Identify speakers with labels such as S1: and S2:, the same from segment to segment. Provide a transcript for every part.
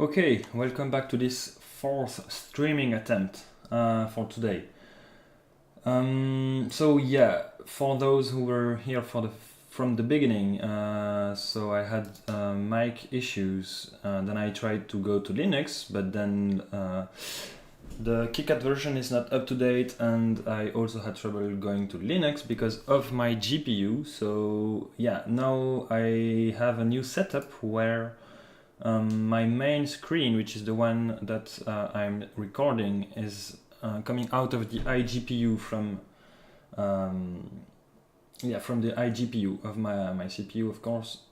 S1: Okay, welcome back to this fourth streaming attempt for today. So yeah, for those who were here from the beginning, so I had mic issues. Then I tried to go to Linux, but then the KiCad version is not up to date, and I also had trouble going to Linux because of my GPU. So yeah, now I have a new setup where my main screen, which is the one that I'm recording, is coming out of the iGPU from the iGPU of my CPU, of course.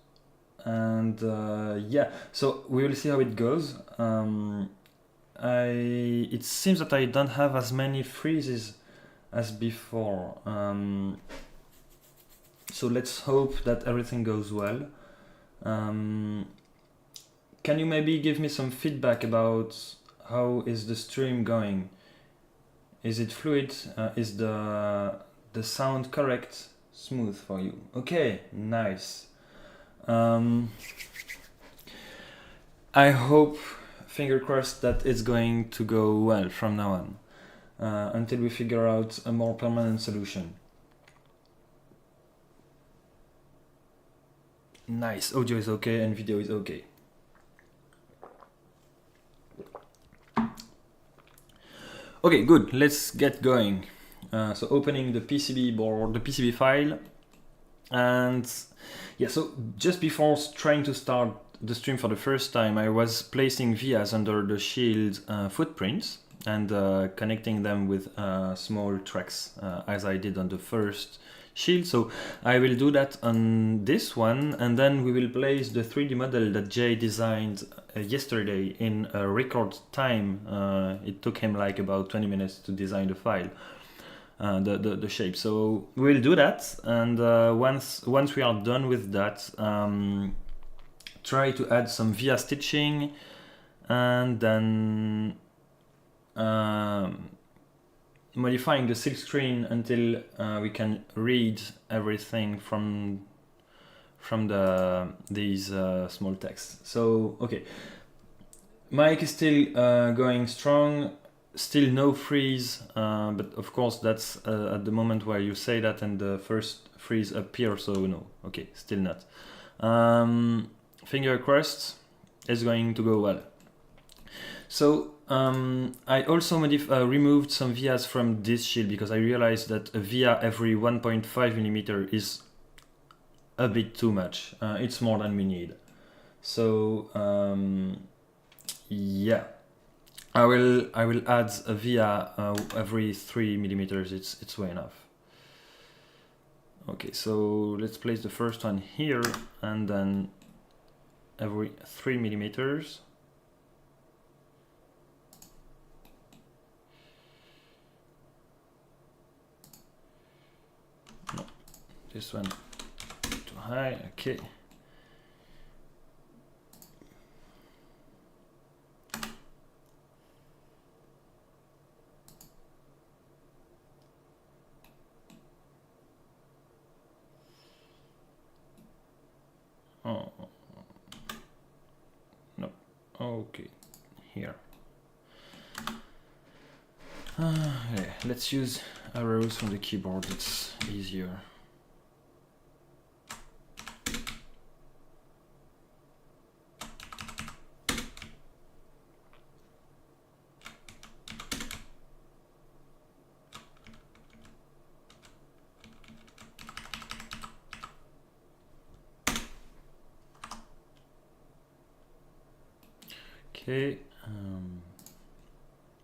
S1: And yeah, so we will see how it goes. It seems that I don't have as many freezes as before. So let's hope that everything goes well. Can you maybe give me some feedback about how is the stream going? Is it fluid? Is the sound correct? Smooth for you? Okay, nice. I hope, finger crossed, that it's going to go well from now on, until we figure out a more permanent solution. Nice, audio is okay and video is okay. Okay, good. Let's get going. So opening the PCB board, the PCB file, and yeah. So just before trying to start the stream for the first time, I was placing vias under the shield footprints and connecting them with small tracks, as I did on the first shield. So I will do that on this one, and then we will place the 3D model that Jay designed yesterday in a record time. It took him like about 20 minutes to design the file, the shape. So we'll do that, and once we are done with that, try to add some via stitching, and then modifying the silkscreen until we can read everything from these small texts. So okay, mic is still going strong, still no freeze, but of course that's at the moment where you say that and the first freeze appears, so no, okay, still not. Finger crossed, it's going to go well. So I also removed some vias from this shield because I realized that a via every 1.5 millimeter is a bit too much. It's more than we need. So yeah, I will add a via every 3 millimeters. It's way enough. Okay, so let's place the first one here, and then every 3 millimeters. No, this one too high. Okay. Oh, no. Okay, here. Yeah, let's use arrows from the keyboard, it's easier. Okay,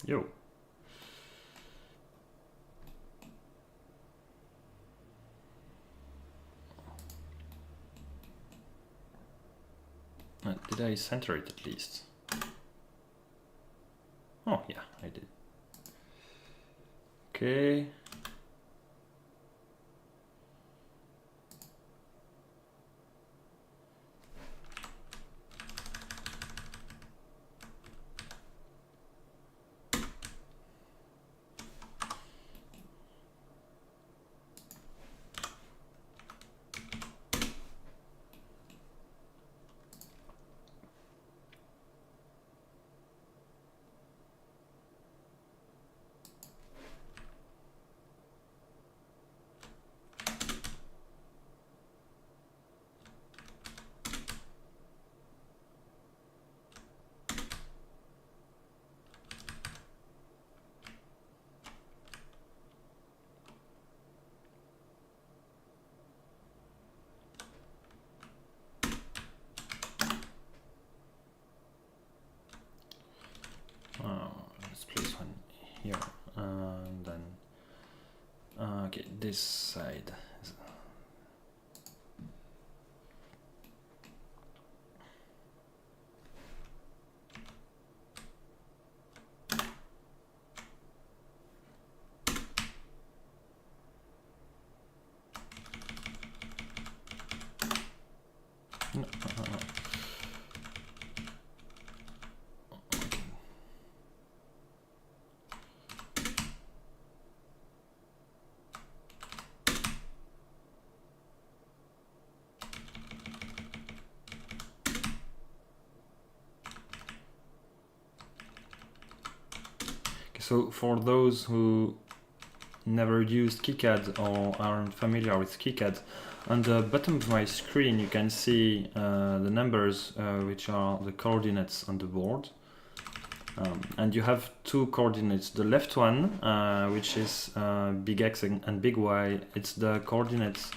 S1: yo. Did I center it at least? Oh yeah, I did. Okay. here, and then okay, this side. No. So for those who never used KiCad or aren't familiar with KiCad, on the bottom of my screen you can see the numbers which are the coordinates on the board. And you have two coordinates. The left one, which is big X and big Y, it's the coordinates,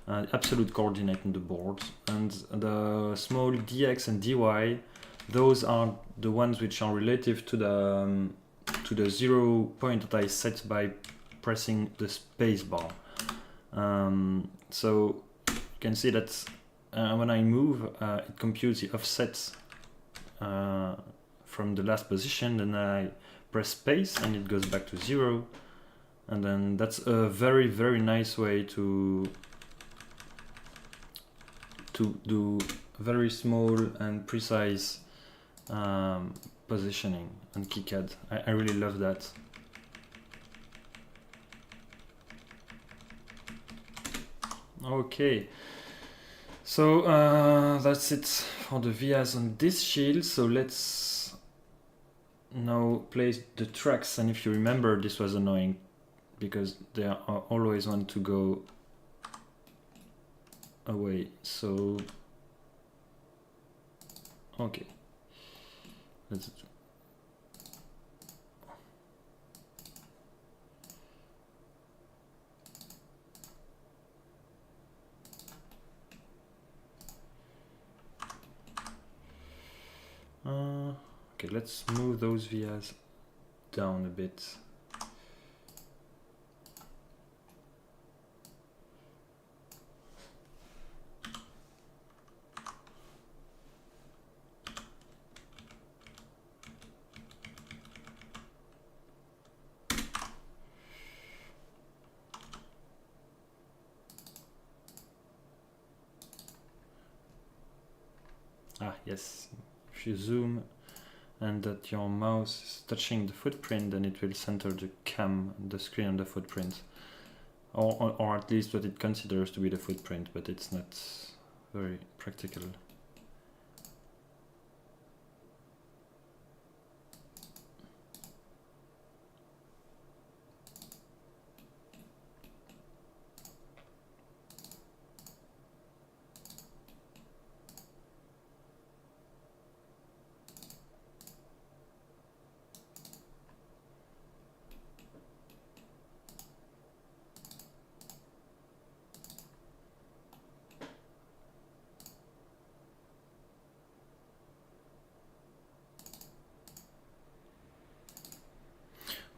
S1: absolute coordinate on the board. And the small dx and dy, those are the ones which are relative to the 0 point that I set by pressing the space bar. So you can see that when I move, it computes the offset from the last position, then I press space and it goes back to 0. And then that's a very, very nice way to do very small and precise positioning on KiCad. I really love that. Okay, so that's it for the vias on this shield. So let's now place the tracks, and if you remember, this was annoying because they always want to go away. So okay, let's do. Okay, let's move those vias down a bit. Ah, yes. If you zoom and that your mouse is touching the footprint, then it will center the the screen on the footprint. Or at least what it considers to be the footprint, but it's not very practical.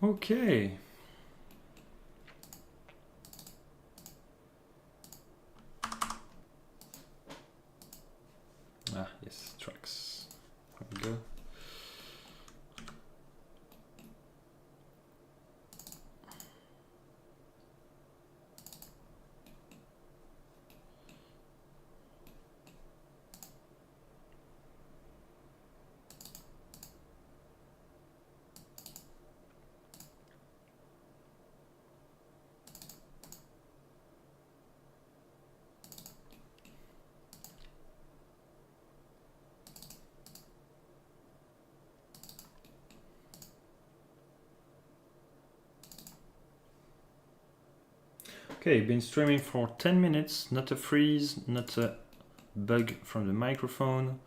S1: Okay. Ah, yes, tracks. There we go. Okay, been streaming for 10 minutes, not a freeze, not a bug from the microphone.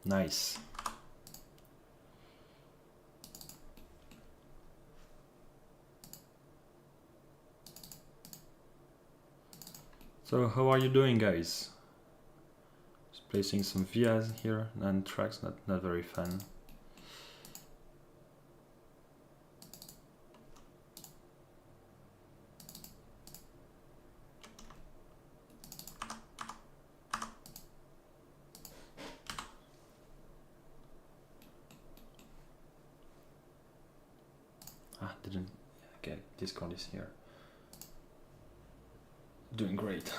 S1: Nice. So how are you doing, guys? Just placing some vias here and tracks, not very fun. didn't. Okay, Discord is here. Doing great.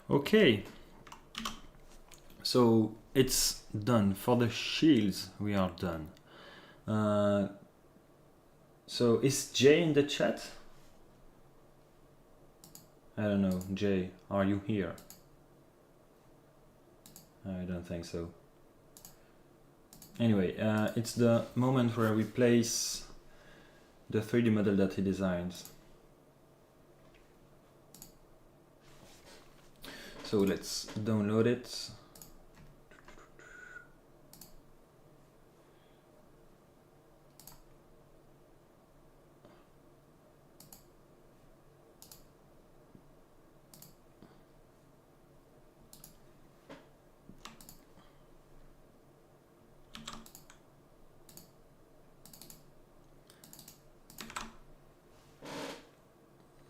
S1: Okay, so it's done. For the shields, we are done. So is Jay in the chat? I don't know, Jay, are you here? I don't think so. Anyway, it's the moment where we place the 3D model that he designs. So let's download it.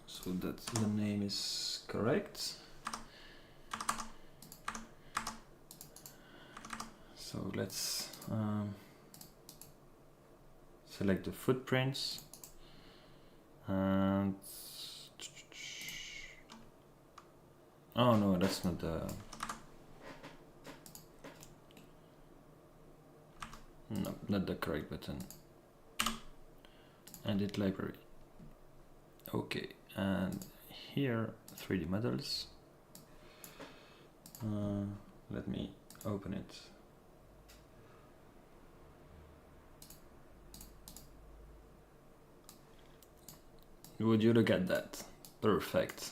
S1: So that the name is correct. So let's select the footprints and oh no, that's not the no, not the correct button. Edit library. Okay, and here 3D models. Let me open it. Would you look at that? Perfect.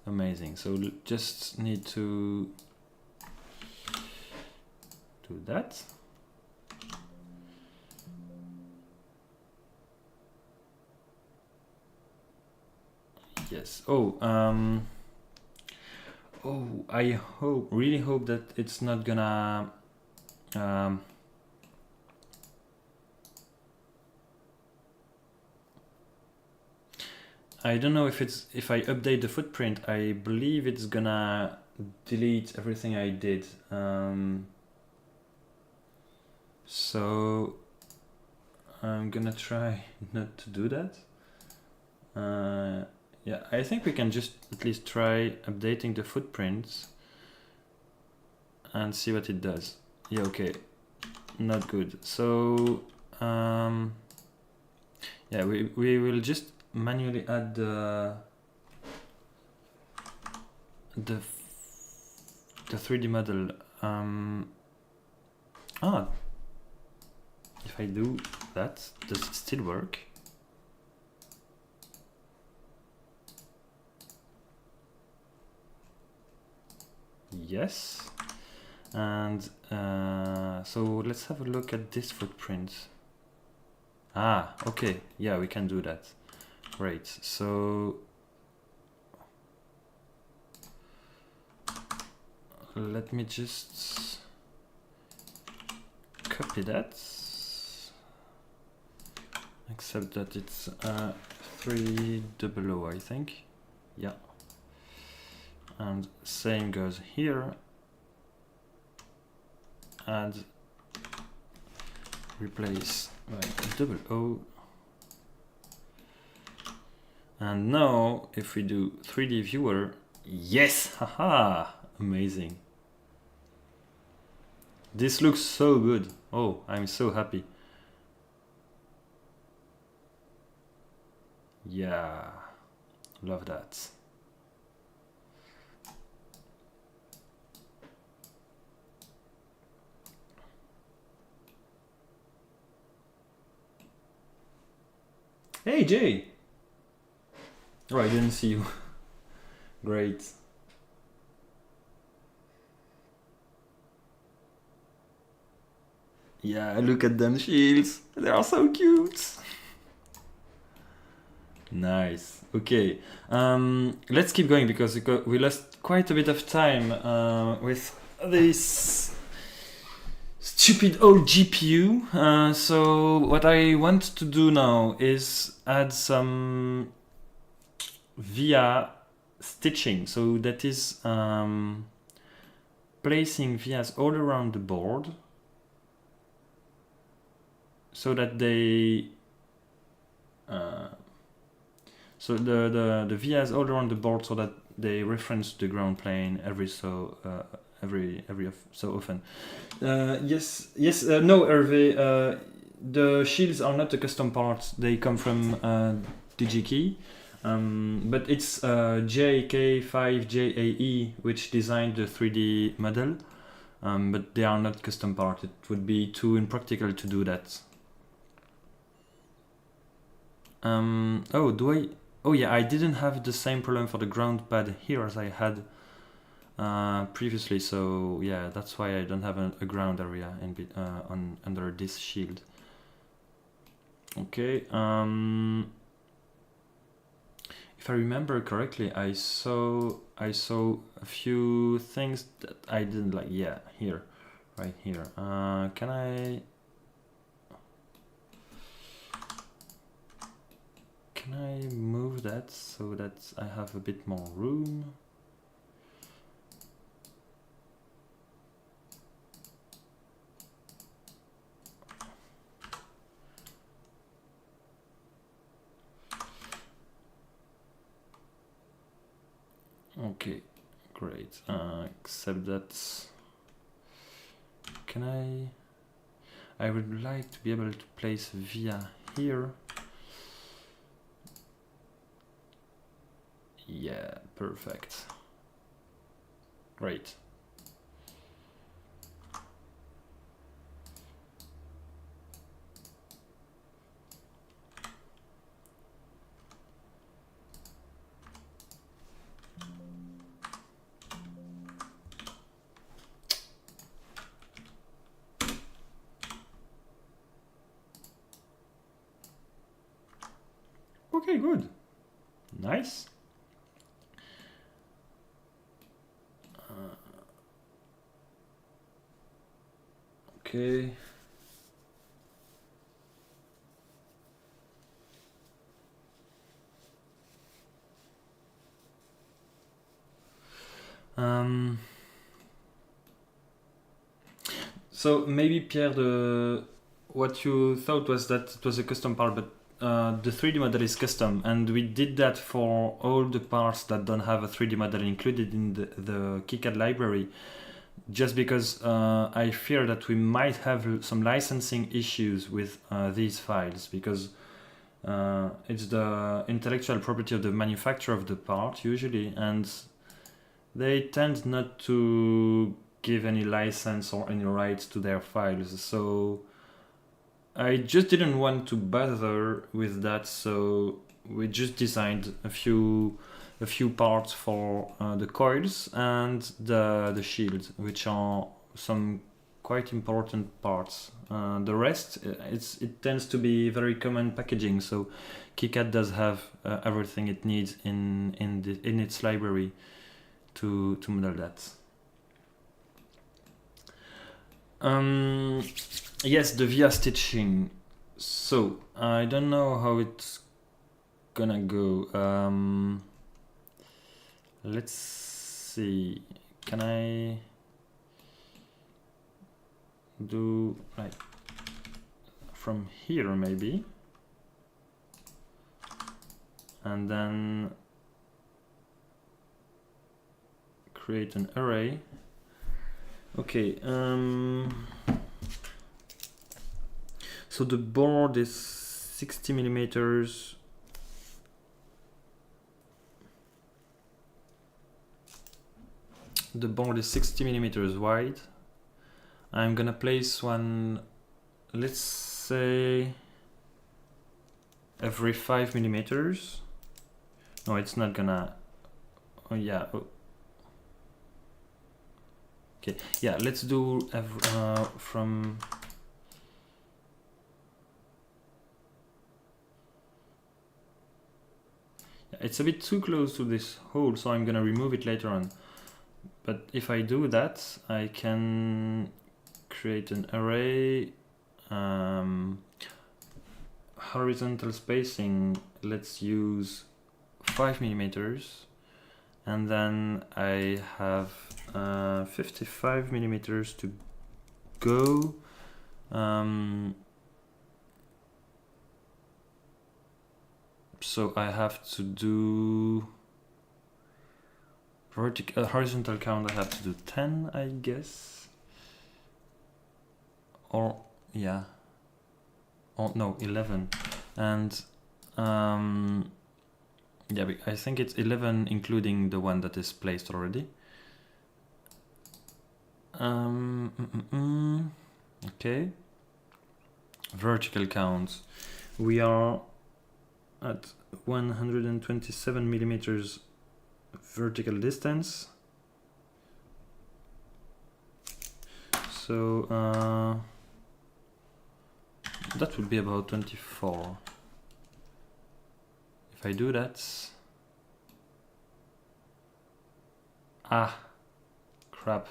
S1: Amazing. So just need to do that. Yes. Oh, I really hope that it's not gonna I don't know if I update the footprint, I believe it's gonna delete everything I did. So I'm gonna try not to do that. Yeah, I think we can just at least try updating the footprints and see what it does. Yeah, okay, not good. So yeah, we will just manually add the 3D model. If I do that, does it still work? Yes. And so let's have a look at this footprint. Ah, okay, yeah, we can do that. Great. So let me just copy that, except that it's 300, I think. Yeah. And same goes here. And replace by 00. And now if we do 3D viewer, yes, haha, amazing. This looks so good. Oh, I'm so happy. Yeah, love that. Hey Jay! Oh, I didn't see you. Great. Yeah, look at them shields. They are so cute. Nice. Okay. Let's keep going because we lost quite a bit of time with this stupid old GPU. So what I want to do now is add some via stitching. So that is placing vias all around the board so that they so the vias all around the board so that they reference the ground plane every so often. No, Hervé. The shields are not a custom part. They come from DigiKey. But it's JK5JAE which designed the 3D model, but they are not custom part. It would be too impractical to do that. Oh yeah, I didn't have the same problem for the ground pad here as I had previously, so yeah, that's why I don't have a ground area under this shield. Okay. If I remember correctly, I saw a few things that I didn't like. Yeah, here, right here. Can I move that so that I have a bit more room? Okay, great. Except that, I would like to be able to place via here. Yeah, perfect. Great. Okay, good. Nice. Okay. So maybe Pierre, what you thought was that it was a custom part, but the 3D model is custom, and we did that for all the parts that don't have a 3D model included in the KiCad library, just because I fear that we might have some licensing issues with these files, because it's the intellectual property of the manufacturer of the part usually, and they tend not to give any license or any rights to their files. So I just didn't want to bother with that, so we just designed a few parts for the coils and the shield, which are some quite important parts. The rest, it tends to be very common packaging, so KiCad does have everything it needs in its library to model that. Yes, the via stitching. So I don't know how it's gonna go. Let's see. Can I do like from here maybe, and then create an array. Okay. So the board is 60 millimeters. The board is 60 millimeters wide. I'm gonna place one, let's say every 5 millimeters. No, it's not gonna. Oh yeah. Oh. Okay. Yeah. Let's do from. It's a bit too close to this hole, so I'm gonna remove it later on. But if I do that, I can create an array. Horizontal spacing, let's use 5 millimeters, and then I have 55 millimeters to go. So I have to do horizontal count. I have to do 10, I guess, or yeah. Oh no, 11, and yeah, I think it's 11 including the one that is placed already. Okay. Vertical count. We are at 127 millimeters vertical distance. So that would be about 24. If I do that, crap.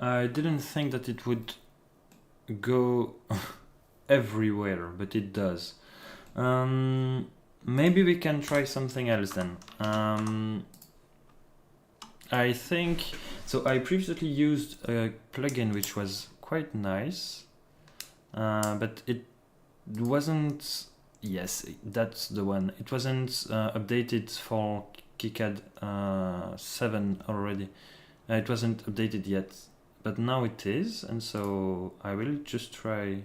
S1: I didn't think that it would go everywhere, but it does. Maybe we can try something else then. I think, so I previously used a plugin which was quite nice, but it wasn't, yes, that's the one. It wasn't updated for KiCad 7 already. It wasn't updated yet, but now it is, and so I will just try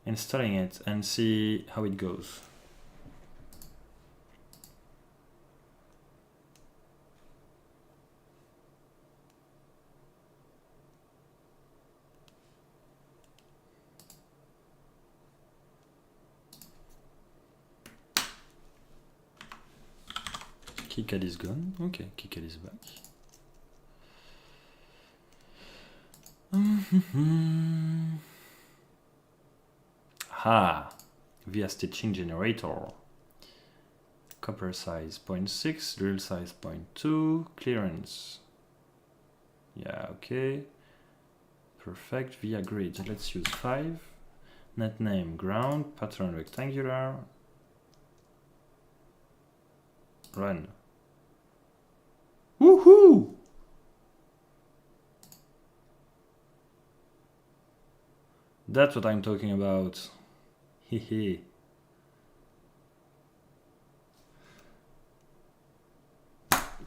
S1: installing it and see how it goes. KiCad is gone. Okay, KiCad is back. Via stitching generator. Copper size 0.6, drill size 0.2, clearance. Yeah, okay. Perfect. Via grid, let's use 5. Net name ground, pattern rectangular. Run. Woohoo! That's what I'm talking about. Hehe.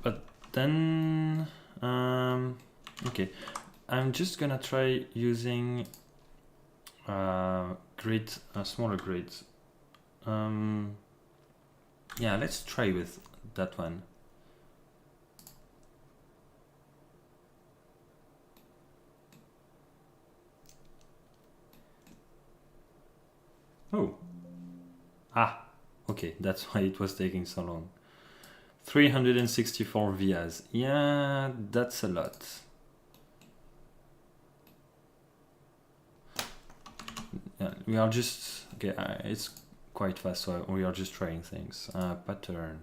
S1: But then, okay, I'm just gonna try using grid, smaller grids. Yeah, let's try with that one. Oh. Okay, that's why it was taking so long. 364 vias. Yeah, that's a lot. Yeah, we are just, okay, it's quite fast, so we are just trying things. Pattern.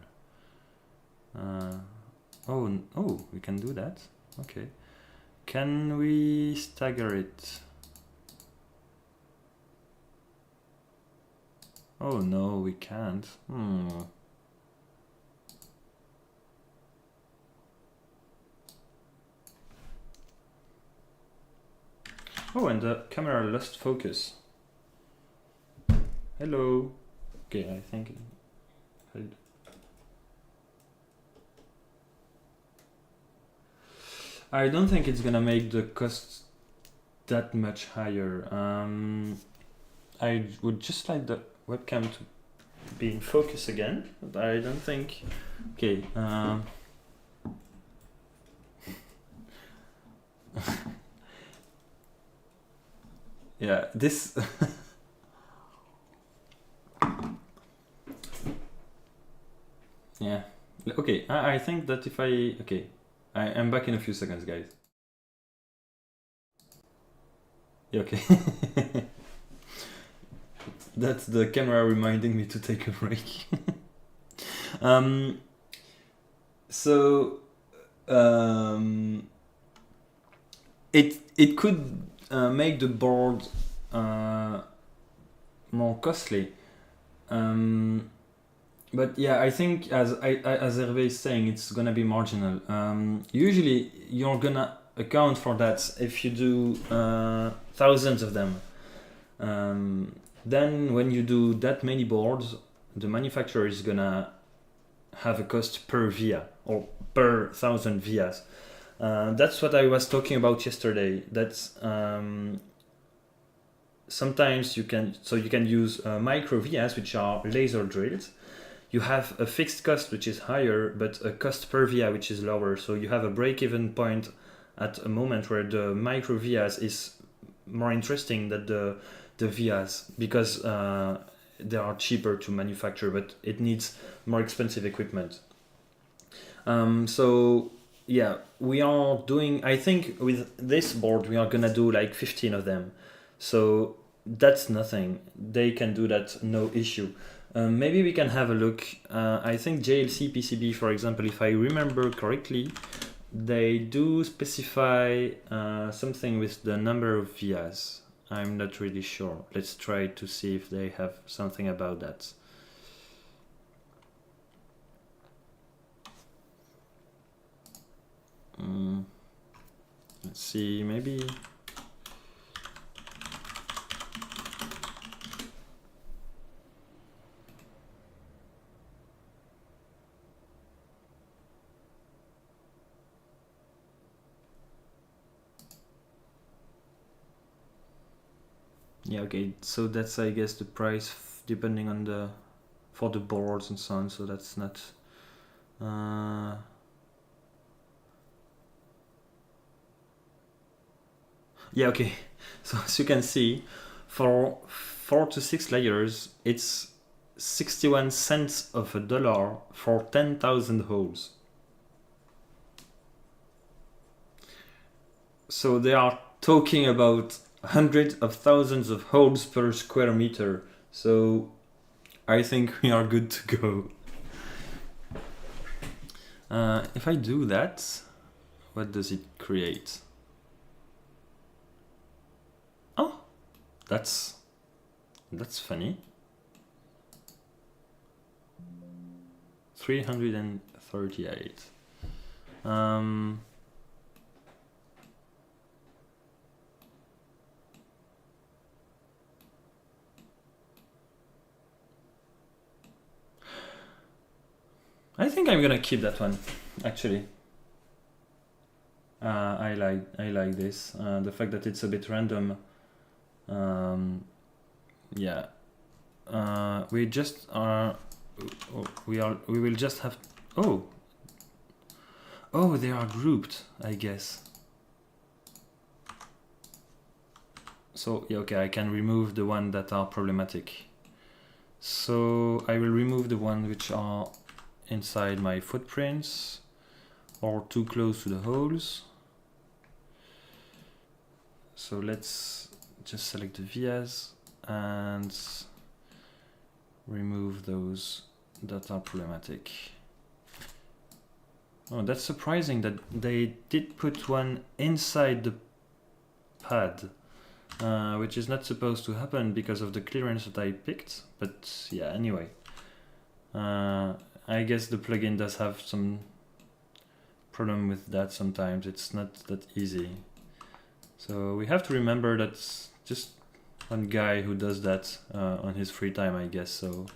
S1: Oh, we can do that. Okay. Can we stagger it? Oh no, we can't. Oh, and the camera lost focus. Hello. Okay, I think. I don't think it's gonna make the cost that much higher. I would just like the webcam to be in focus again, but I don't think. Okay. Yeah, this. Yeah. Okay, I think that if I... Okay, I'm back in a few seconds, guys. Yeah, okay. That's the camera reminding me to take a break. So it could make the board more costly. But yeah, I think as Hervé is saying, it's gonna be marginal. Usually, you're gonna account for that if you do thousands of them. Then when you do that many boards, the manufacturer is gonna have a cost per via or per 1,000 vias. That's what I was talking about yesterday. That's sometimes you can use micro vias, which are laser drills. You have a fixed cost which is higher, but a cost per via which is lower. So you have a break-even point at a moment where the micro vias is more interesting than the vias, because they are cheaper to manufacture, but it needs more expensive equipment. So yeah, we are doing, I think with this board we are gonna do like 15 of them. So that's nothing. They can do that, no issue. Maybe we can have a look. I think JLC PCB, for example, if I remember correctly, they do specify something with the number of vias. I'm not really sure. Let's try to see if they have something about that. Let's see, maybe. Yeah, okay, so that's, I guess, the price depending on the for the boards and so on, so that's not yeah, okay. So as you can see, for 4 to 6 layers, it's 61 cents of a dollar for 10,000 holes. So they are talking about hundreds of thousands of holes per square meter. So I think we are good to go. If I do that, what does it create? Oh, that's funny. 338. I think I'm gonna keep that one, actually. I like this. The fact that it's a bit random. Yeah. We just are. We will just have. Oh, they are grouped, I guess. So yeah, okay, I can remove the one that are problematic. So I will remove the one which are inside my footprints or too close to the holes. So let's just select the vias and remove those that are problematic. Oh, that's surprising that they did put one inside the pad, which is not supposed to happen because of the clearance that I picked, but yeah, anyway. I guess the plugin does have some problem with that sometimes. It's not that easy. So we have to remember that's just one guy who does that on his free time, I guess. So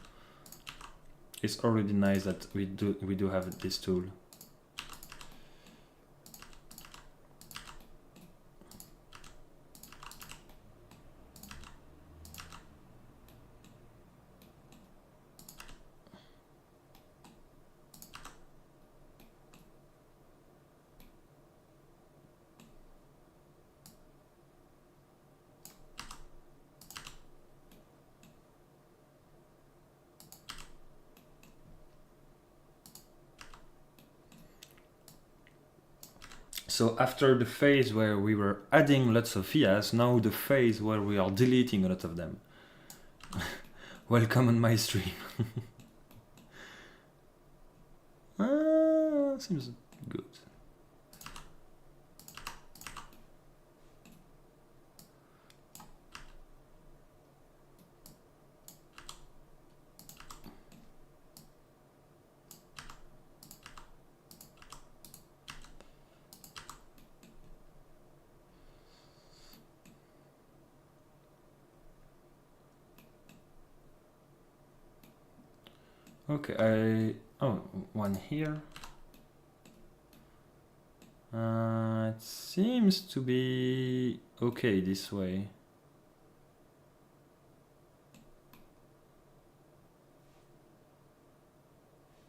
S1: it's already nice that we do have this tool. So after the phase where we were adding lots of vias, now the phase where we are deleting a lot of them. Welcome on my stream. Seems good. Okay, one here. It seems to be okay this way.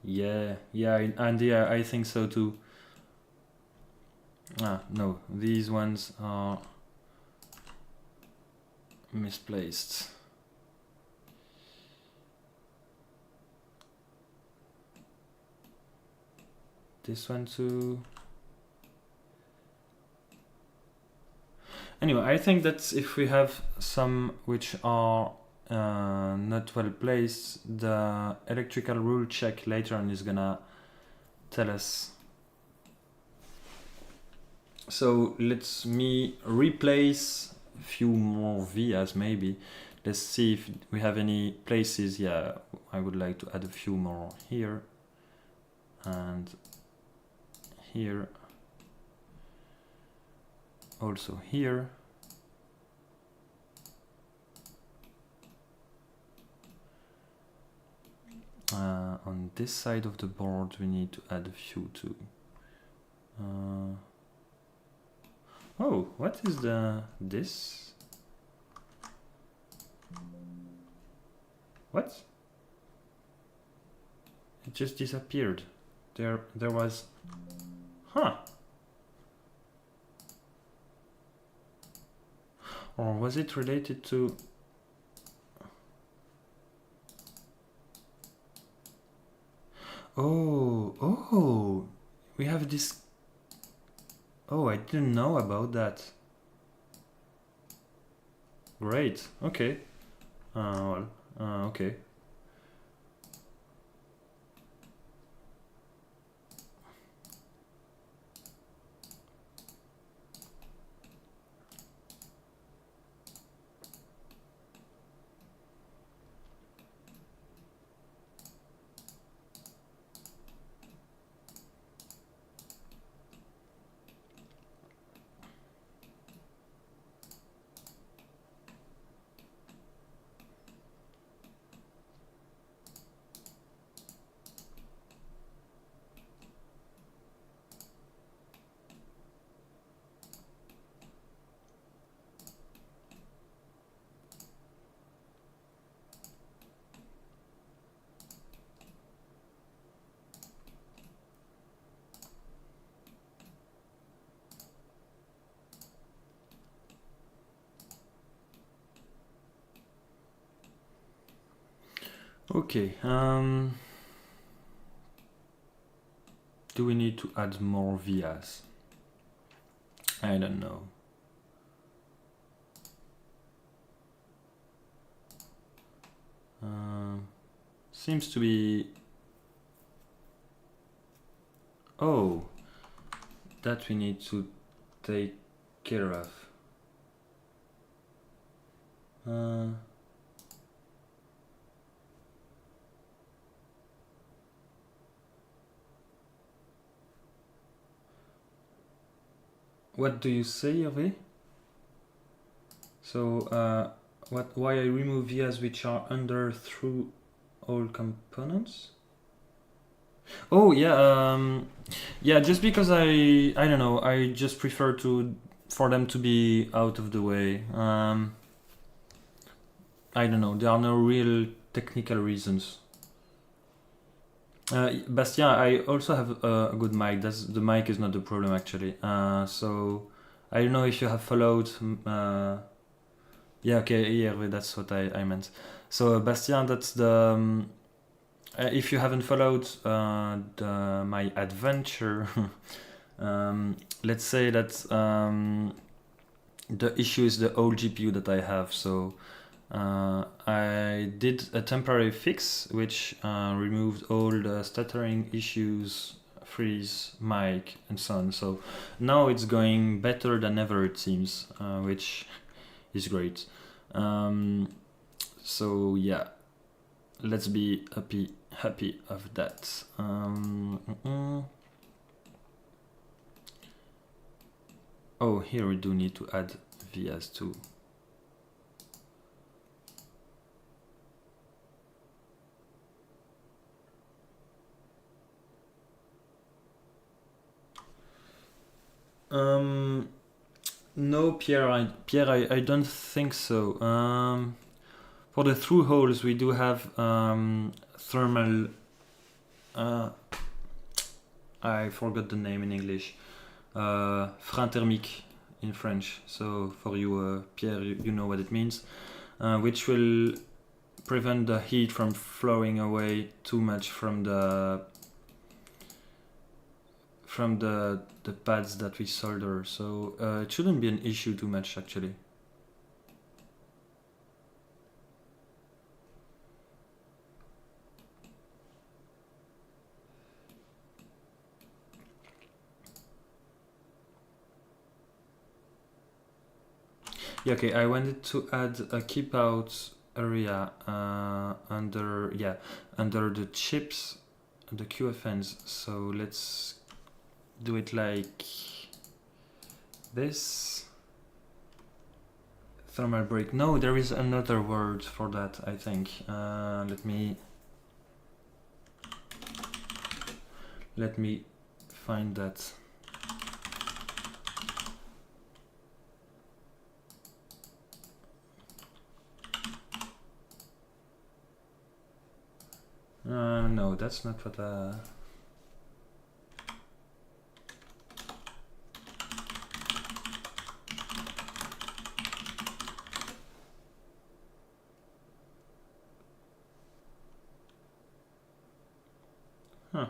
S1: Yeah, and yeah, I think so too. No, these ones are misplaced. This one too. Anyway, I think that if we have some which are not well placed, the electrical rule check later on is gonna tell us. So let me replace a few more vias maybe. Let's see if we have any places. Yeah, I would like to add a few more here and here, also here. On this side of the board we need to add a few too. Oh, what is this? What? It just disappeared. There was... Huh. Or was it related to... Oh, we have this... Oh, I didn't know about that. Great, okay. Okay. Okay, do we need to add more vias? I don't know. Seems to be... Oh, that we need to take care of. What do you say, Hervé? So, why I remove vias which are under through all components? Oh yeah, yeah. Just because I don't know. I just prefer for them to be out of the way. I don't know. There are no real technical reasons. Bastien, I also have a good mic. The mic is not the problem actually. So I don't know if you have followed. Yeah, okay, yeah, that's what I meant. So Bastien, that's the. If you haven't followed my adventure Let's say that the issue is the old GPU that I have. So I did a temporary fix which removed all the stuttering issues, freeze, mic, and so on. So now it's going better than ever, it seems, which is great. So yeah, let's be happy of that. Oh, here we do need to add vias too. No, Pierre, I don't think so. For the through holes, we do have thermal. I forgot the name in English. Frein thermique in French. So for you, Pierre, you know what it means, which will prevent the heat from flowing away too much from the pads that we solder. So it shouldn't be an issue too much, actually. Yeah, okay, I wanted to add a keep out area under the chips, the QFNs. So let's do it like this. Thermal break. No, there is another word for that, I think. Let me find that. No, that's not what huh.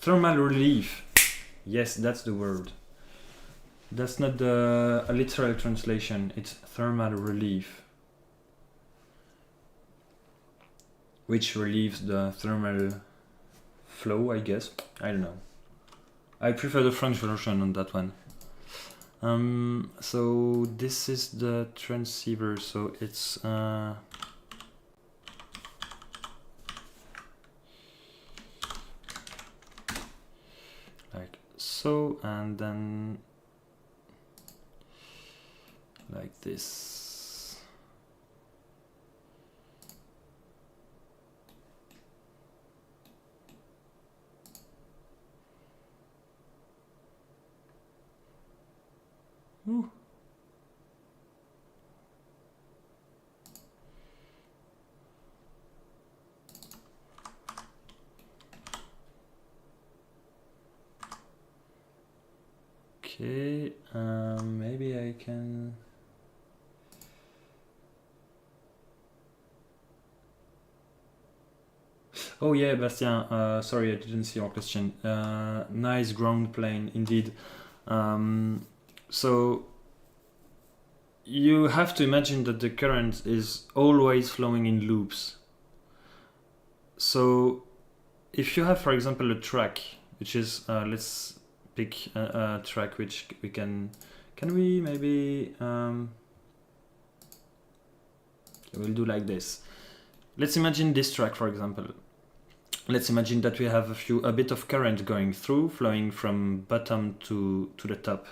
S1: Thermal relief. Yes, that's the word. That's not a literal translation, it's thermal relief, which relieves the thermal flow, I guess. I don't know. I prefer the French version on that one. So this is the transceiver, so it's like so, and then like this. Ooh. Okay, maybe I can. Oh yeah, Bastien, sorry I didn't see your question. Nice ground plane, indeed. So you have to imagine that the current is always flowing in loops. So if you have, for example, a track, which is, let's pick a track which we can we maybe, we'll do like this. Let's imagine this track, for example. Let's imagine that we have a bit of current going through, flowing from bottom to the top.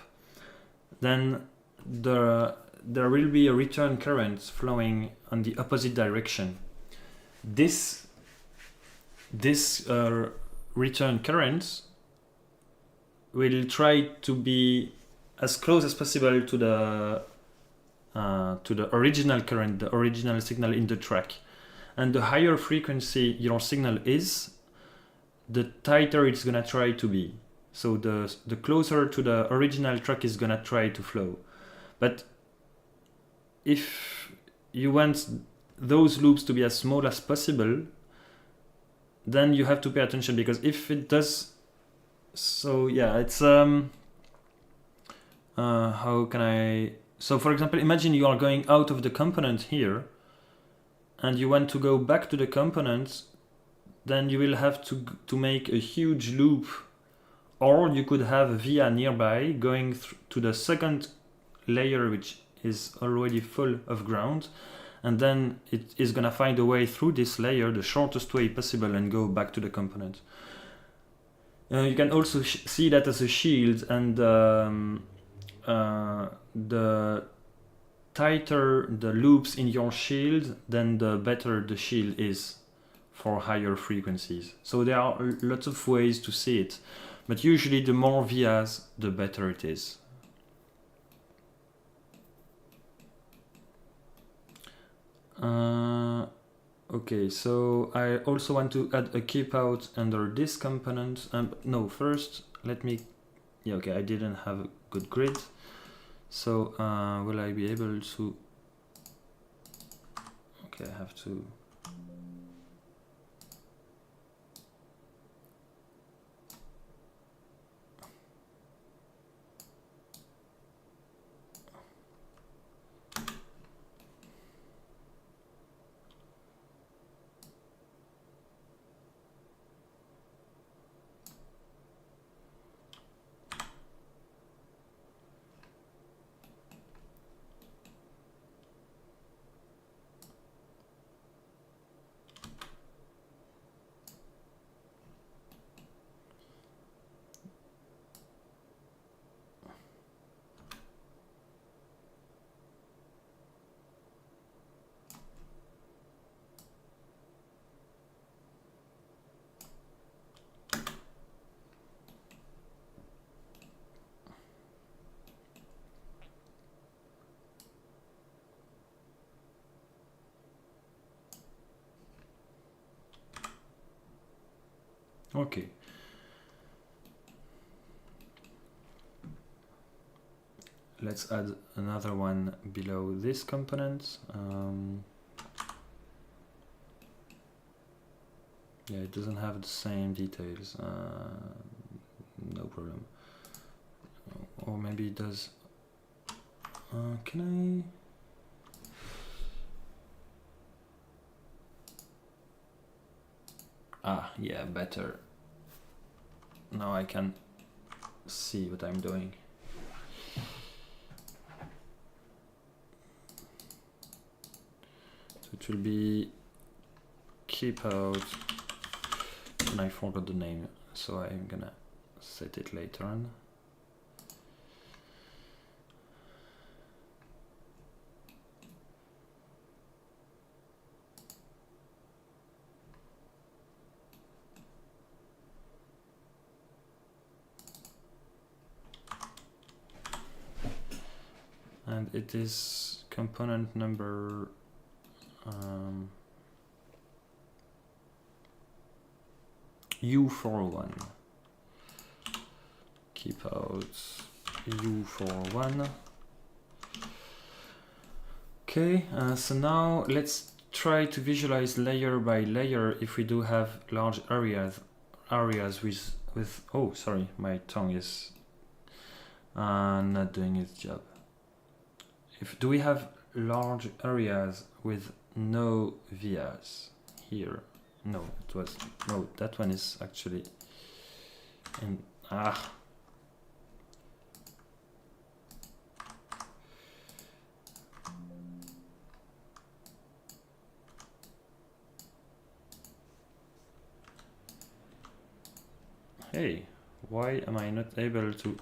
S1: Then there will be a return current flowing on the opposite direction. This return current will try to be as close as possible to the original current, the original signal in the track. And the higher frequency your signal is, the tighter it's gonna try to be. So the closer to the original track is gonna try to flow. But if you want those loops to be as small as possible, then you have to pay attention, because if it does, so yeah, it's how can I, so for example, imagine you are going out of the component here and you want to go back to the component, then you will have to make a huge loop, or you could have a via nearby going to the second layer, which is already full of ground, and then it is gonna find a way through this layer, the shortest way possible, and go back to the component. You can also see that as a shield, and the tighter the loops in your shield, then the better the shield is for higher frequencies. So there are lots of ways to see it, but usually the more vias, the better it is. Okay, so I also want to add a keep out under this component. No, first let me, yeah, okay, I didn't have a good grid. So will I be able to, okay, I have to, okay. Let's add another one below this component. Yeah, it doesn't have the same details. No problem. Or maybe it does. Can I? Ah, yeah, better. Now I can see what I'm doing. So it will be keep out, and I forgot the name, so I'm gonna set it later on. And it is component number U41. Keep out U41. Okay, so now let's try to visualize layer by layer if we do have large areas with oh, sorry, my tongue is not doing its job. Do we have large areas with no vias here? No, that one is actually in, Hey, why am I not able to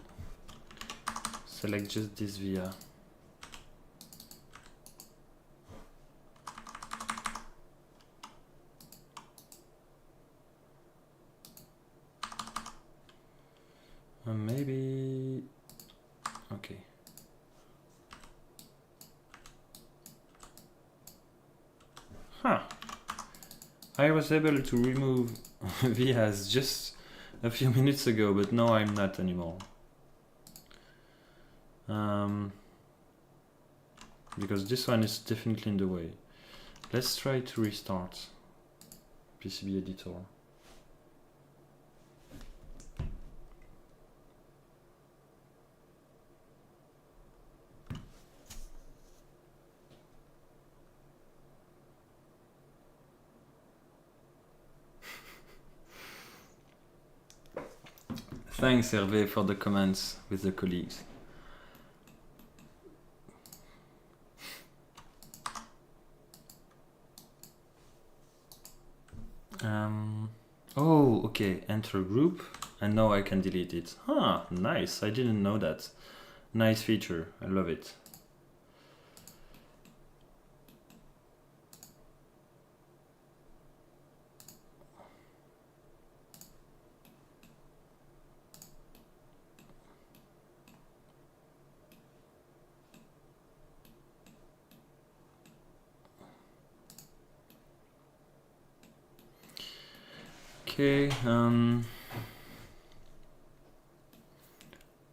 S1: select just this via? Maybe, okay. Huh. I was able to remove vias just a few minutes ago, but now I'm not anymore. because this one is definitely in the way. Let's try to restart PCB editor. Thanks Hervé for the comments with the colleagues. Oh, okay, enter group, and now I can delete it. Ah, nice, I didn't know that. Nice feature, I love it. Okay,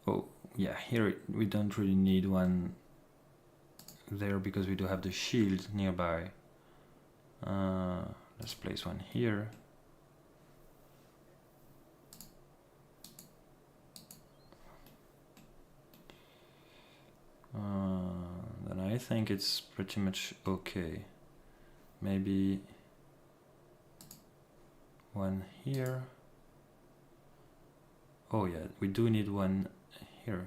S1: oh yeah, here we don't really need one there because we do have the shield nearby. Let's place one here. Then I think it's pretty much okay. Maybe one here. Oh yeah, we do need one here.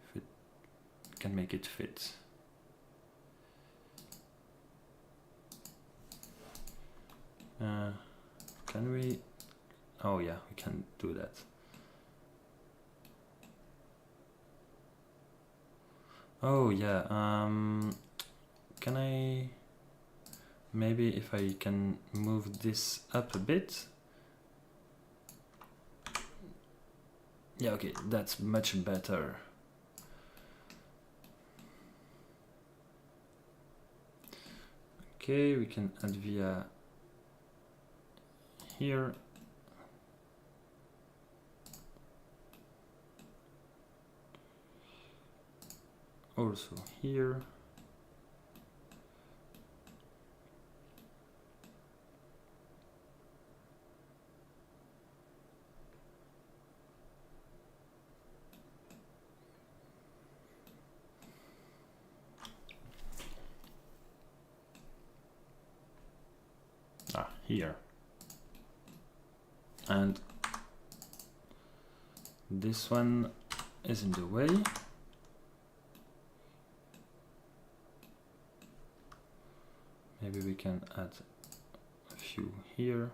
S1: If it can make it fit. Can we? Oh yeah, we can do that. Oh yeah, can I, maybe if I can move this up a bit. Yeah, okay, that's much better. Okay, we can add via here. Also here. Here. And this one is in the way. Maybe we can add a few here.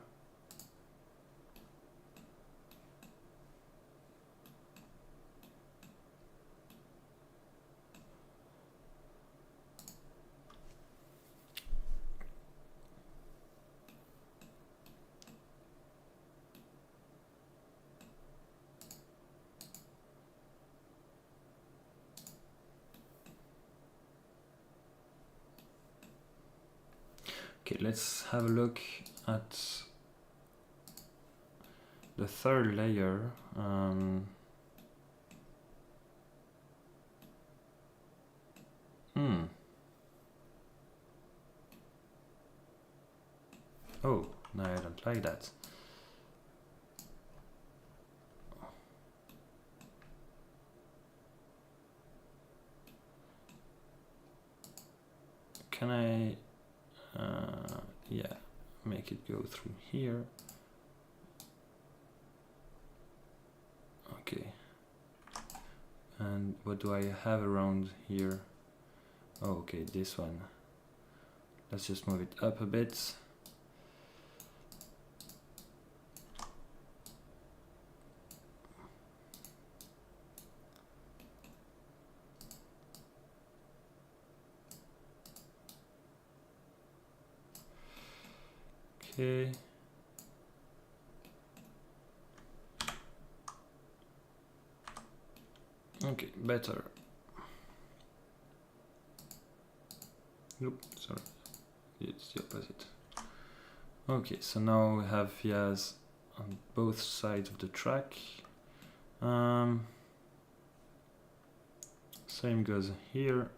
S1: Okay, let's have a look at the third layer. Oh, no, I don't like that. Can I, yeah, make it go through here. Okay. And what do I have around here? Oh, okay, this one. Let's just move it up a bit. Okay. Okay, better. Nope, sorry. It's the opposite. Okay, so now we have vias on both sides of the track. Same goes here.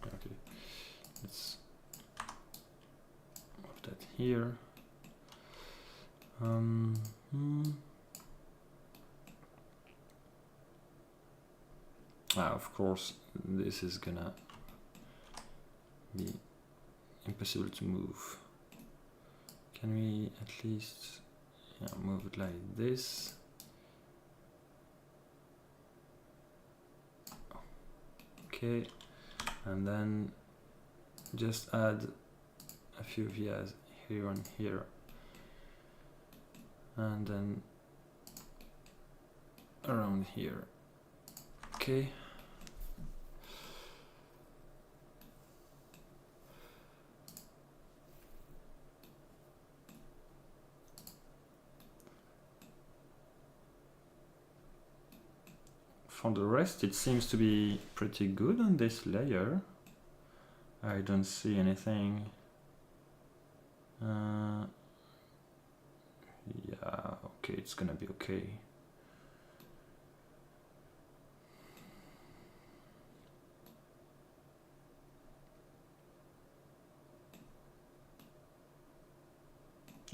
S1: Okay, let's move that here. Of course, this is gonna be impossible to move. Can we at least move it like this? Okay, and then just add a few vias here and here, and then around here. Okay. For the rest, it seems to be pretty good on this layer. I don't see anything. Yeah, okay, it's gonna be okay.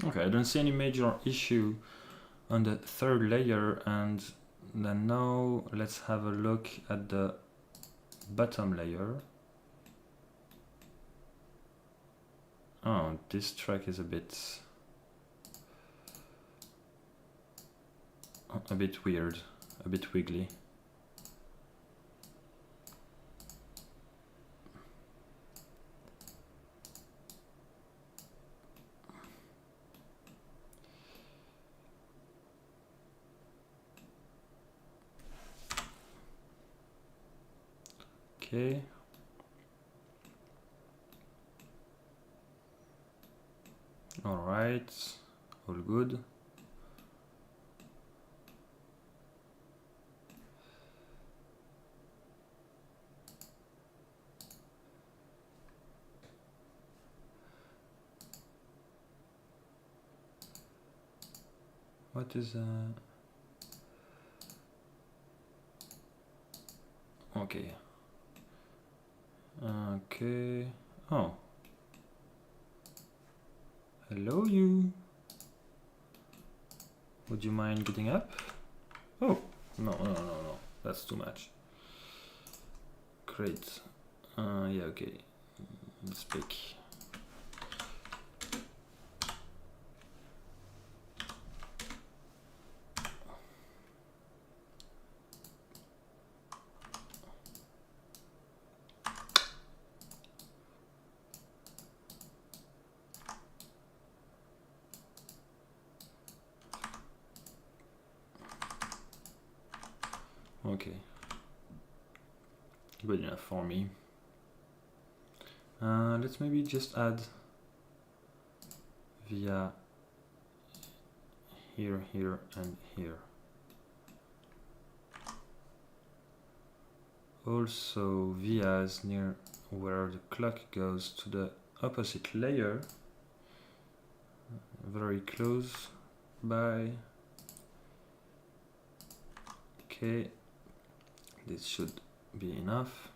S1: Okay, I don't see any major issue on the third layer, and then now let's have a look at the bottom layer. Oh, this track is a bit weird, a bit wiggly. Okay. All right, all good. What is okay. Okay. Oh. Hello, you. Would you mind getting up? Oh, no. That's too much. Great. Yeah, okay. Let's pick. Okay, good enough for me. Let's maybe just add via here, here, and here. Also vias near where the clock goes to the opposite layer, very close by. Okay, this should be enough.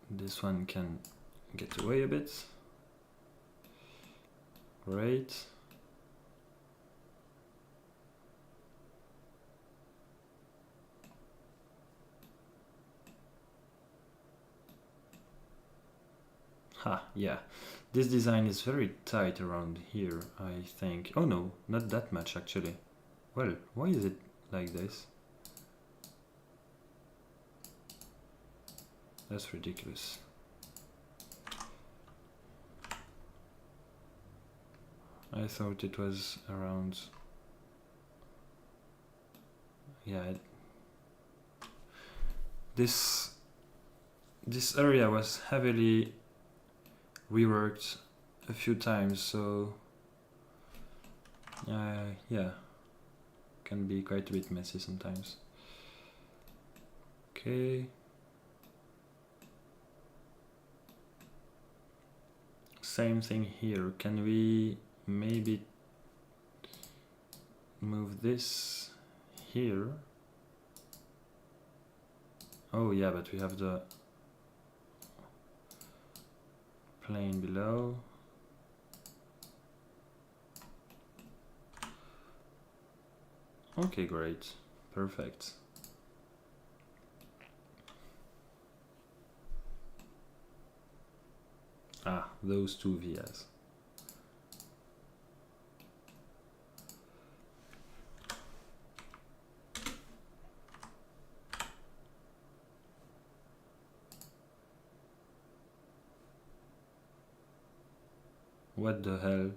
S1: This one can get away a bit. Great. Yeah. This design is very tight around here, I think. Oh no, not that much actually. Well, why is it like this? That's ridiculous. I thought it was around. Yeah. This area was heavily reworked a few times, so yeah, can be quite a bit messy sometimes. Okay. Same thing here. Can we maybe move this here? Oh yeah, but we have the plane below. Okay, great. Perfect. Ah, those two vias. What the hell?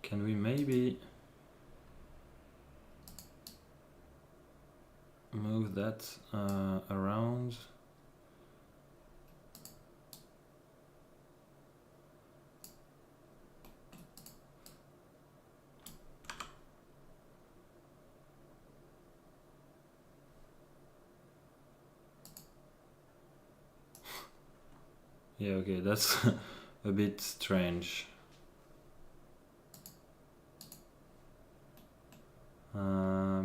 S1: Can we maybe move that around? Yeah, okay, that's a bit strange.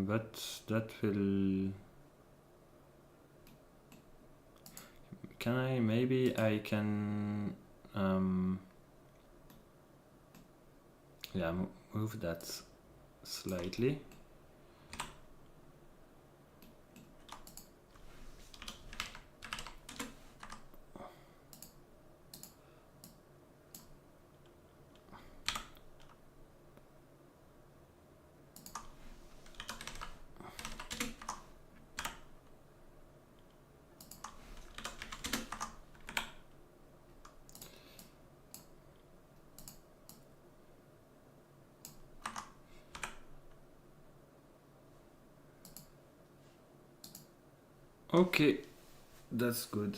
S1: But that will... Can I... Maybe I can... yeah, move that slightly. Okay, that's good.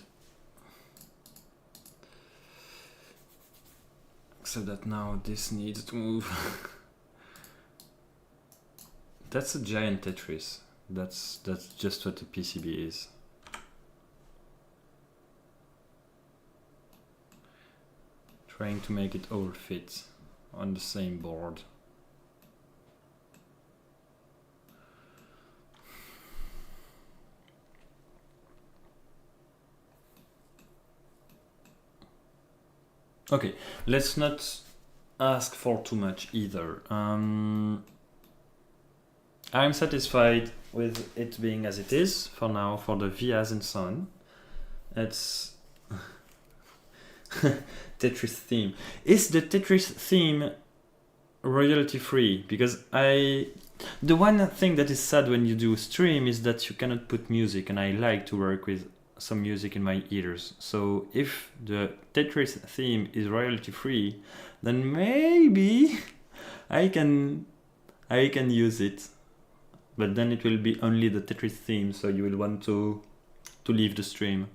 S1: Except that now this needs to move. That's a giant Tetris. That's just what a PCB is. Trying to make it all fit on the same board. Okay, let's not ask for too much either. I'm satisfied with it being as it is for now, for the vias and so on. It's Tetris theme. Is the Tetris theme royalty free? Because the one thing that is sad when you do stream is that you cannot put music, and I like to work with some music in my ears. So if the Tetris theme is royalty free, then maybe I can use it. But then it will be only the Tetris theme, so you will want to leave the stream.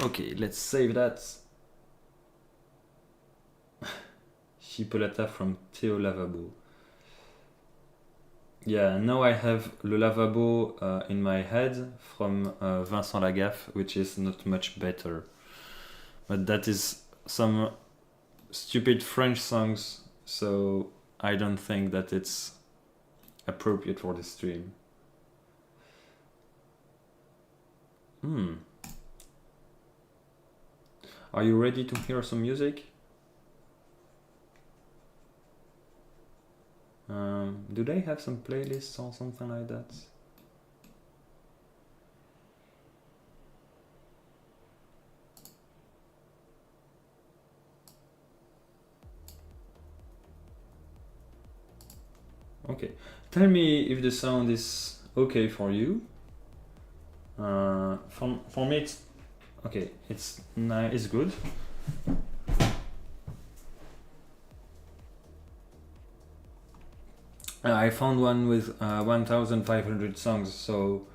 S1: Okay, let's save that. Chipolata from Theo Lavabo. Yeah, now I have Le Lavabo in my head from Vincent Lagaffe, which is not much better. But that is some stupid French songs, so I don't think that it's appropriate for the stream. Are you ready to hear some music? Do they have some playlists or something like that? Okay, tell me if the sound is okay for you. For me, it's okay. It's good. I found one with 1,500 songs, so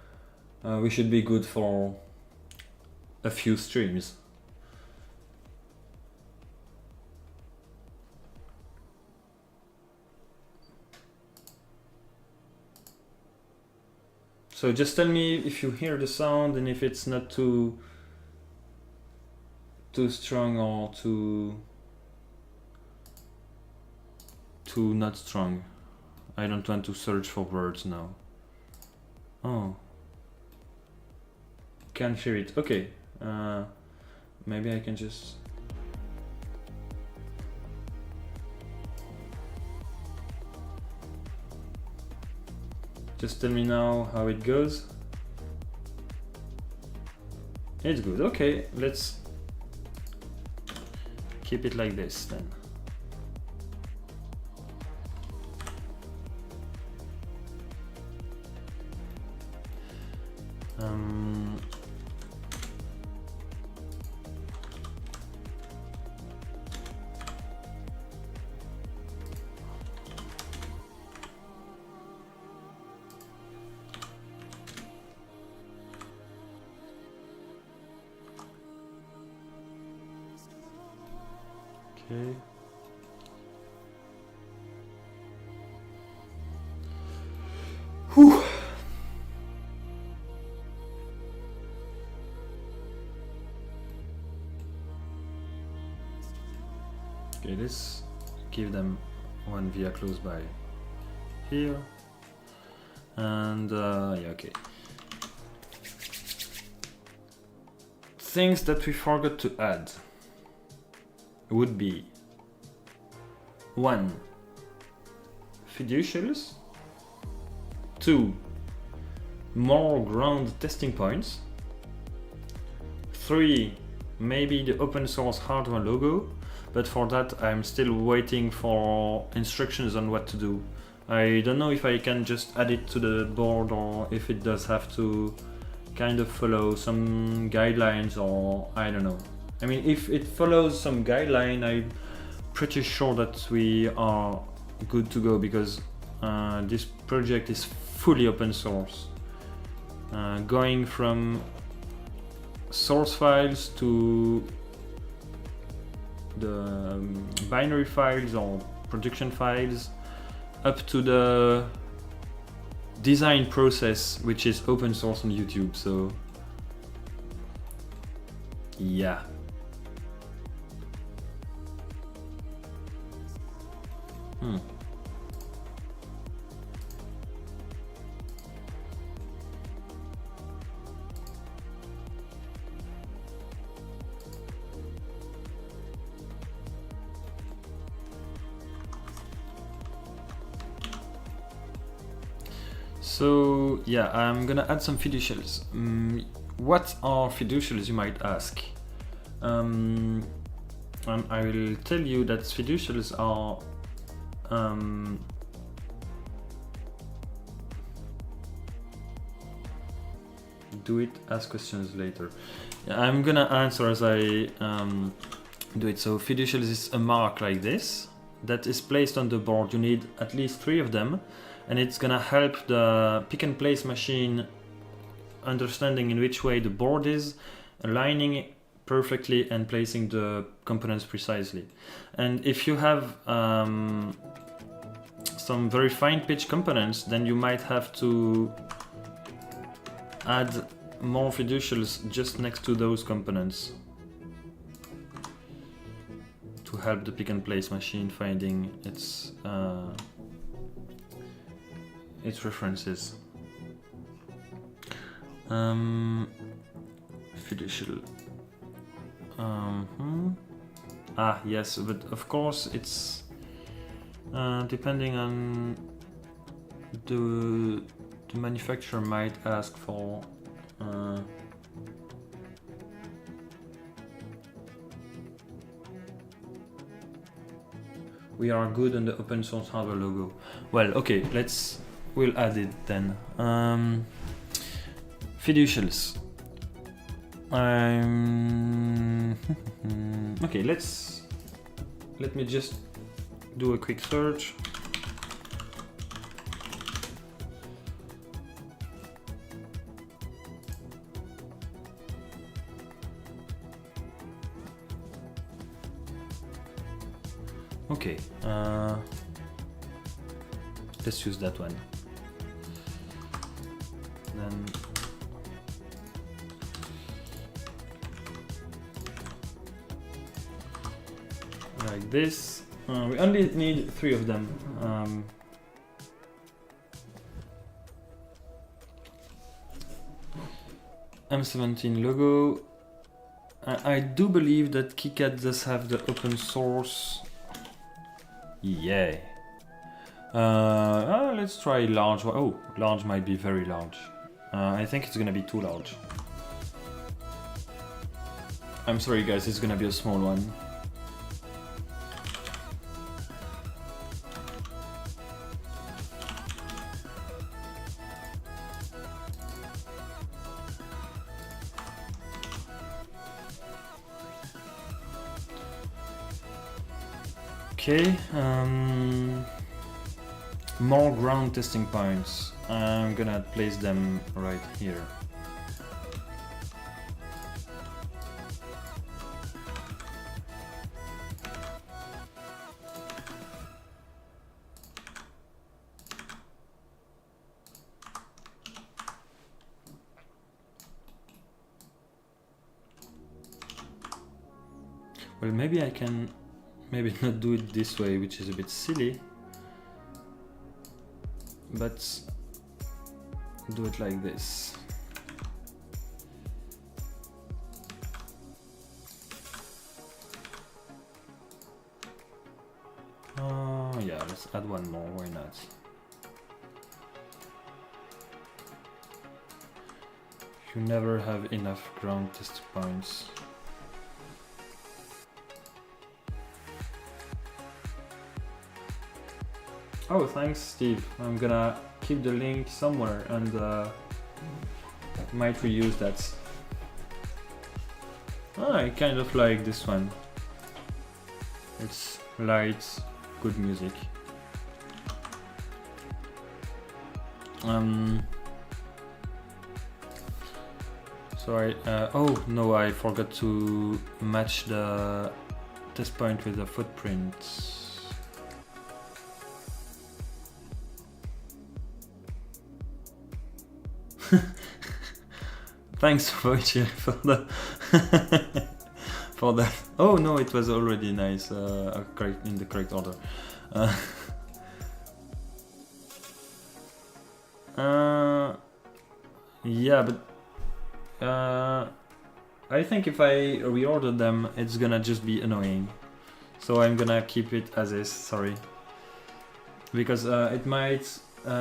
S1: we should be good for a few streams. So just tell me if you hear the sound and if it's not too strong or too not strong. I don't want to search for words now. Oh, can't hear it. Okay, maybe I can just. Just tell me now how it goes. It's good. Okay, let's keep it like this then. Okay. Whew. Okay, let's give them one via close by here. And yeah, okay. Things that we forgot to add would be 1. Fiducials. 2. More ground testing points. 3. Maybe the open source hardware logo, but for that I'm still waiting for instructions on what to do. I don't know if I can just add it to the board or if it does have to kind of follow some guidelines, or I don't know. I mean, if it follows some guideline, I'm pretty sure that we are good to go, because this project is fully open source. Going from source files to the binary files or production files, up to the design process, which is open source on YouTube. So yeah. So yeah, I'm gonna add some fiducials. What are fiducials, you might ask? And I will tell you that fiducials are do it, ask questions later. Yeah, I'm gonna answer as I do it. So fiducials is a mark like this that is placed on the board. You need at least 3 of them, and it's gonna help the pick and place machine understanding in which way the board is, aligning it perfectly and placing the components precisely. And if you have some very fine pitch components, then you might have to add more fiducials just next to those components to help the pick and place machine finding its references. Fiducial. Yes, but of course it's depending on the manufacturer might ask for we are good on the open source hardware logo. Well, okay, we'll add it then. fiducials. Okay, let me just do a quick search. Okay, let's use that one. Then like this. We only need 3 of them. M17 logo. I do believe that KiCad does have the open source. Yeah. Let's try large. Oh, large might be very large. I think it's gonna be too large. I'm sorry guys, it's gonna be a small one. Okay, more ground testing points. I'm gonna place them right here. Well, maybe I can not do it this way, which is a bit silly, but do it like this. Yeah, let's add one more, why not? You never have enough ground test points. Oh, thanks, Steve. I'm gonna keep the link somewhere and might reuse that. I kind of like this one. It's light, good music. Sorry. Oh no, I forgot to match the test point with the footprint. Thanks, Wojciech, for the for that. Oh no, it was already nice. Correct, in the correct order. Yeah, but I think if I reorder them, it's gonna just be annoying. So I'm gonna keep it as is. Sorry, because it might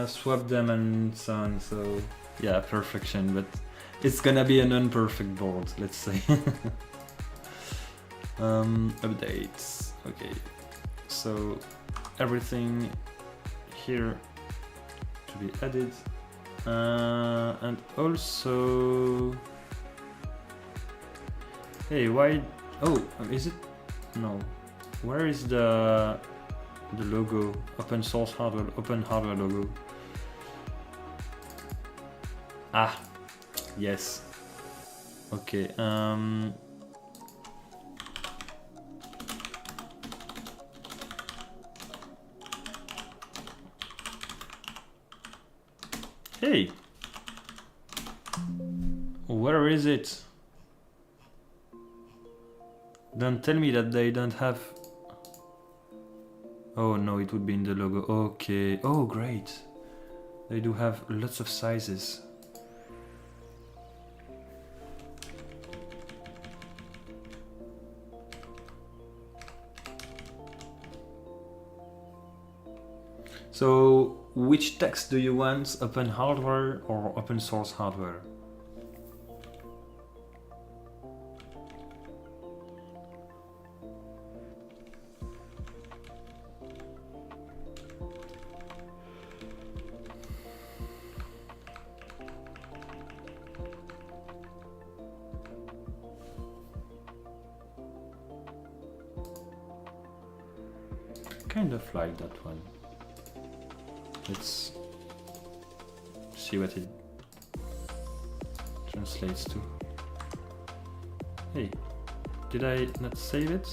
S1: swap them and so on. So yeah, perfection, but it's gonna be an unperfect board, let's say. Updates. Okay, so everything here to be added, and also, hey, why? Oh, is it? No. Where is the logo? Open source hardware, open hardware logo. Ah. Yes. Okay. Hey. Where is it? Don't tell me that they don't have. Oh no, it would be in the logo. Okay. Oh great. They do have lots of sizes. So, which text do you want? Open hardware or open source hardware? kind of like that one. Let's see what it translates to. Hey, did I not save it?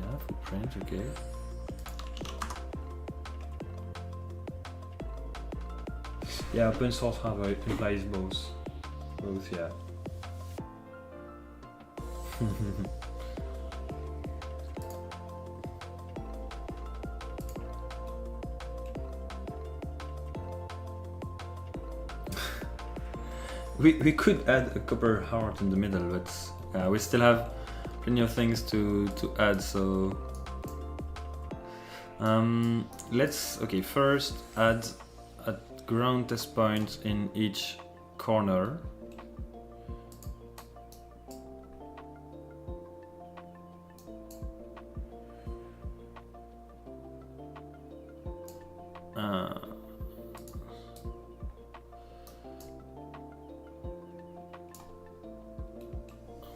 S1: Yeah, footprint, okay. Yeah, open source hardware implies both. Both, yeah. We could add a copper heart in the middle, but we still have plenty of things to add, so let's, okay, first add a ground test point in each corner.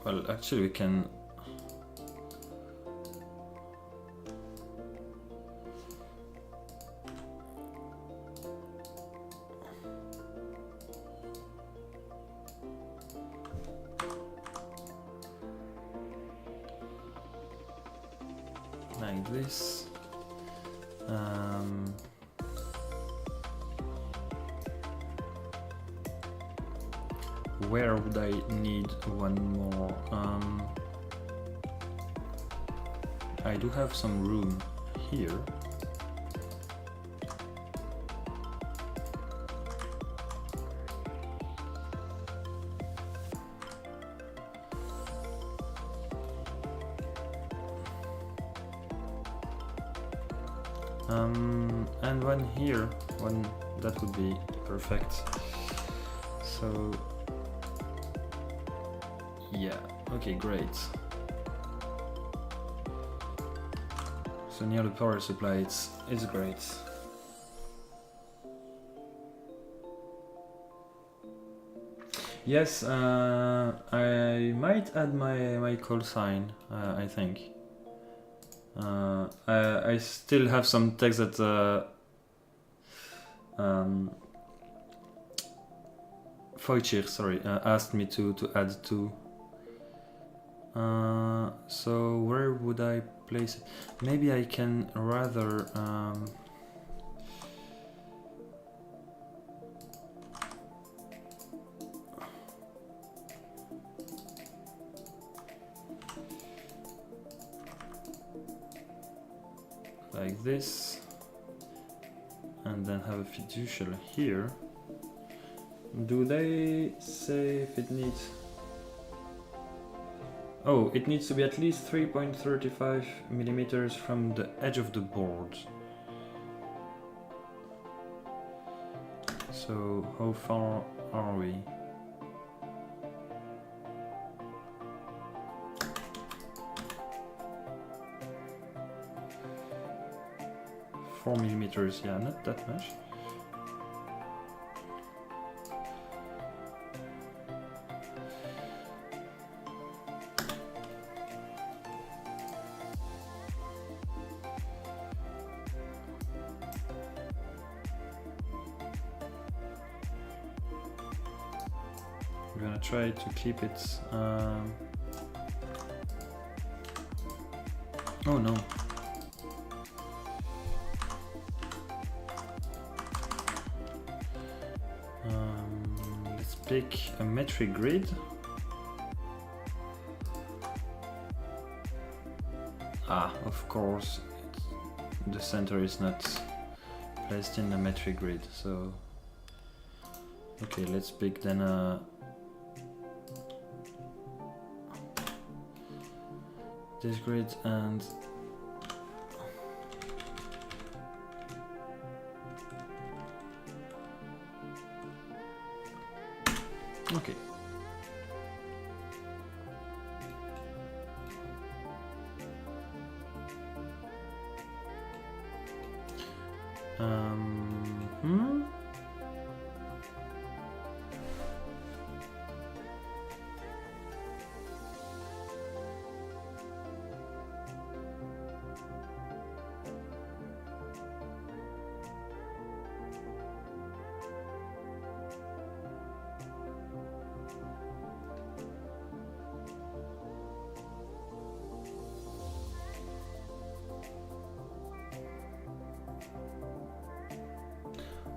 S1: Well, actually we can like this. Where would I need one more? I do have some room here. And one here, one that would be perfect. So yeah, okay, great. So near the power supply, it's great. Yes, I might add my call sign, I think. I still have some text that Wojciech, sorry, asked me to add to. So where would I place it? Maybe I can rather like this, and then have a fiducial here. Do they say if it needs? Oh, it needs to be at least 3.35 millimeters from the edge of the board. So how far are we? Four millimeters, yeah, not that much. We're gonna try to keep it. Oh no. Let's pick a metric grid. Ah, of course, the center is not placed in a metric grid, so okay, let's pick then this grid and okay.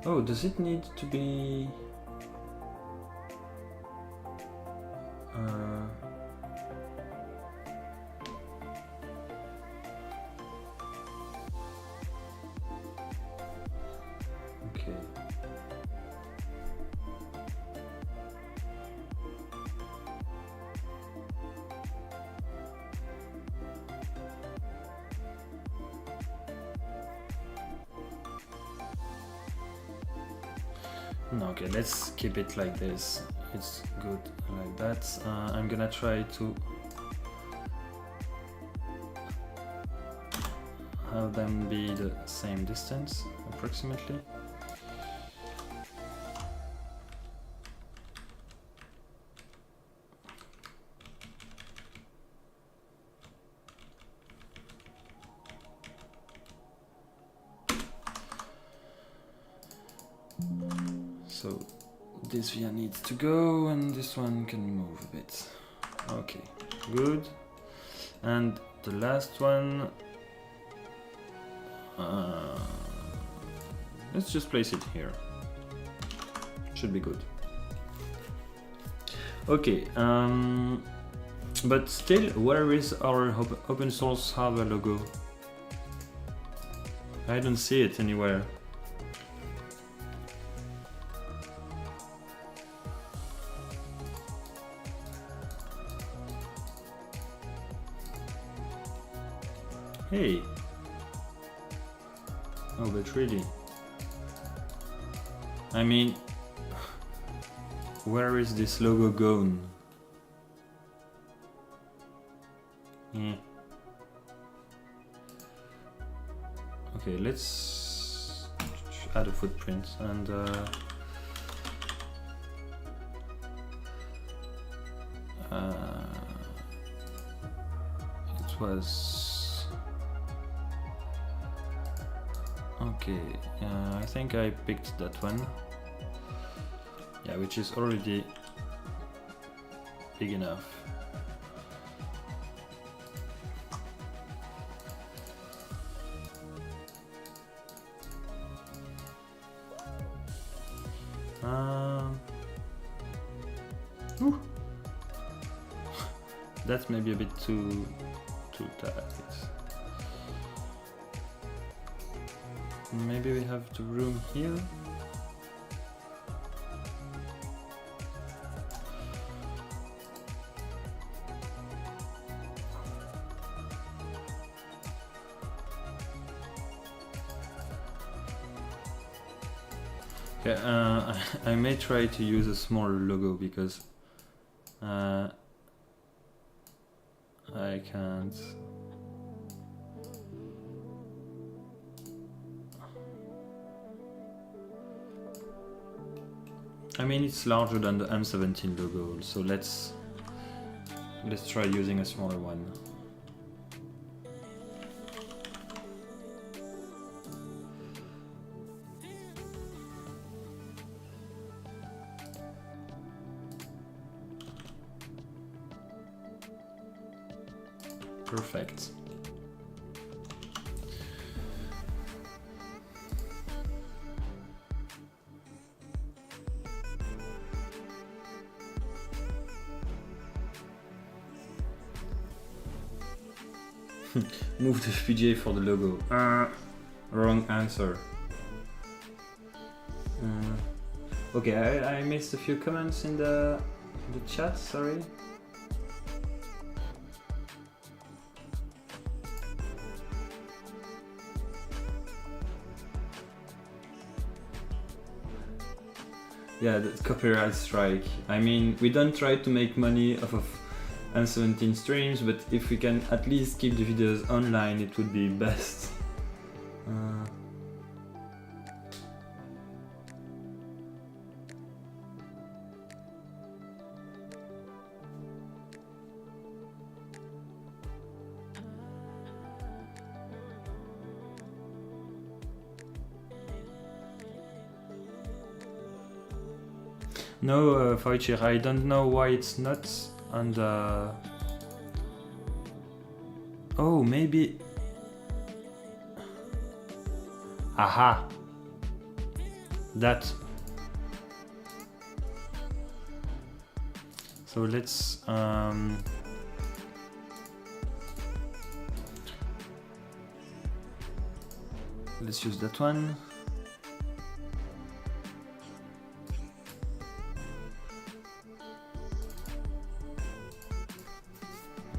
S1: Oh, does it need to be... Okay. No, okay, let's keep it like this. It's good like that. I'm gonna try to have them be the same distance, approximately. So this via needs to go and this one can move a bit. Okay, good. And the last one, let's just place it here. Should be good. Okay, but still, where is our open source hardware logo? I don't see it anywhere. Hey. Oh, but really? I mean, where is this logo gone? Yeah. Okay, let's add a footprint and it was okay. I think I picked that one. Yeah, which is already big enough. That's maybe a bit too tight. Maybe we have the room here. Okay, I may try to use a smaller logo because I can't. I mean, it's larger than the M17 logo, so let's try using a smaller one. Perfect. Move the FPGA for the logo. Wrong answer. Okay, I missed a few comments in the chat, sorry. Yeah, the copyright strike. I mean, we don't try to make money off of M17 streams, but if we can at least keep the videos online, it would be best. No, Fauchir, I don't know why it's not on the... Oh, maybe... Aha! that. So let's use that one.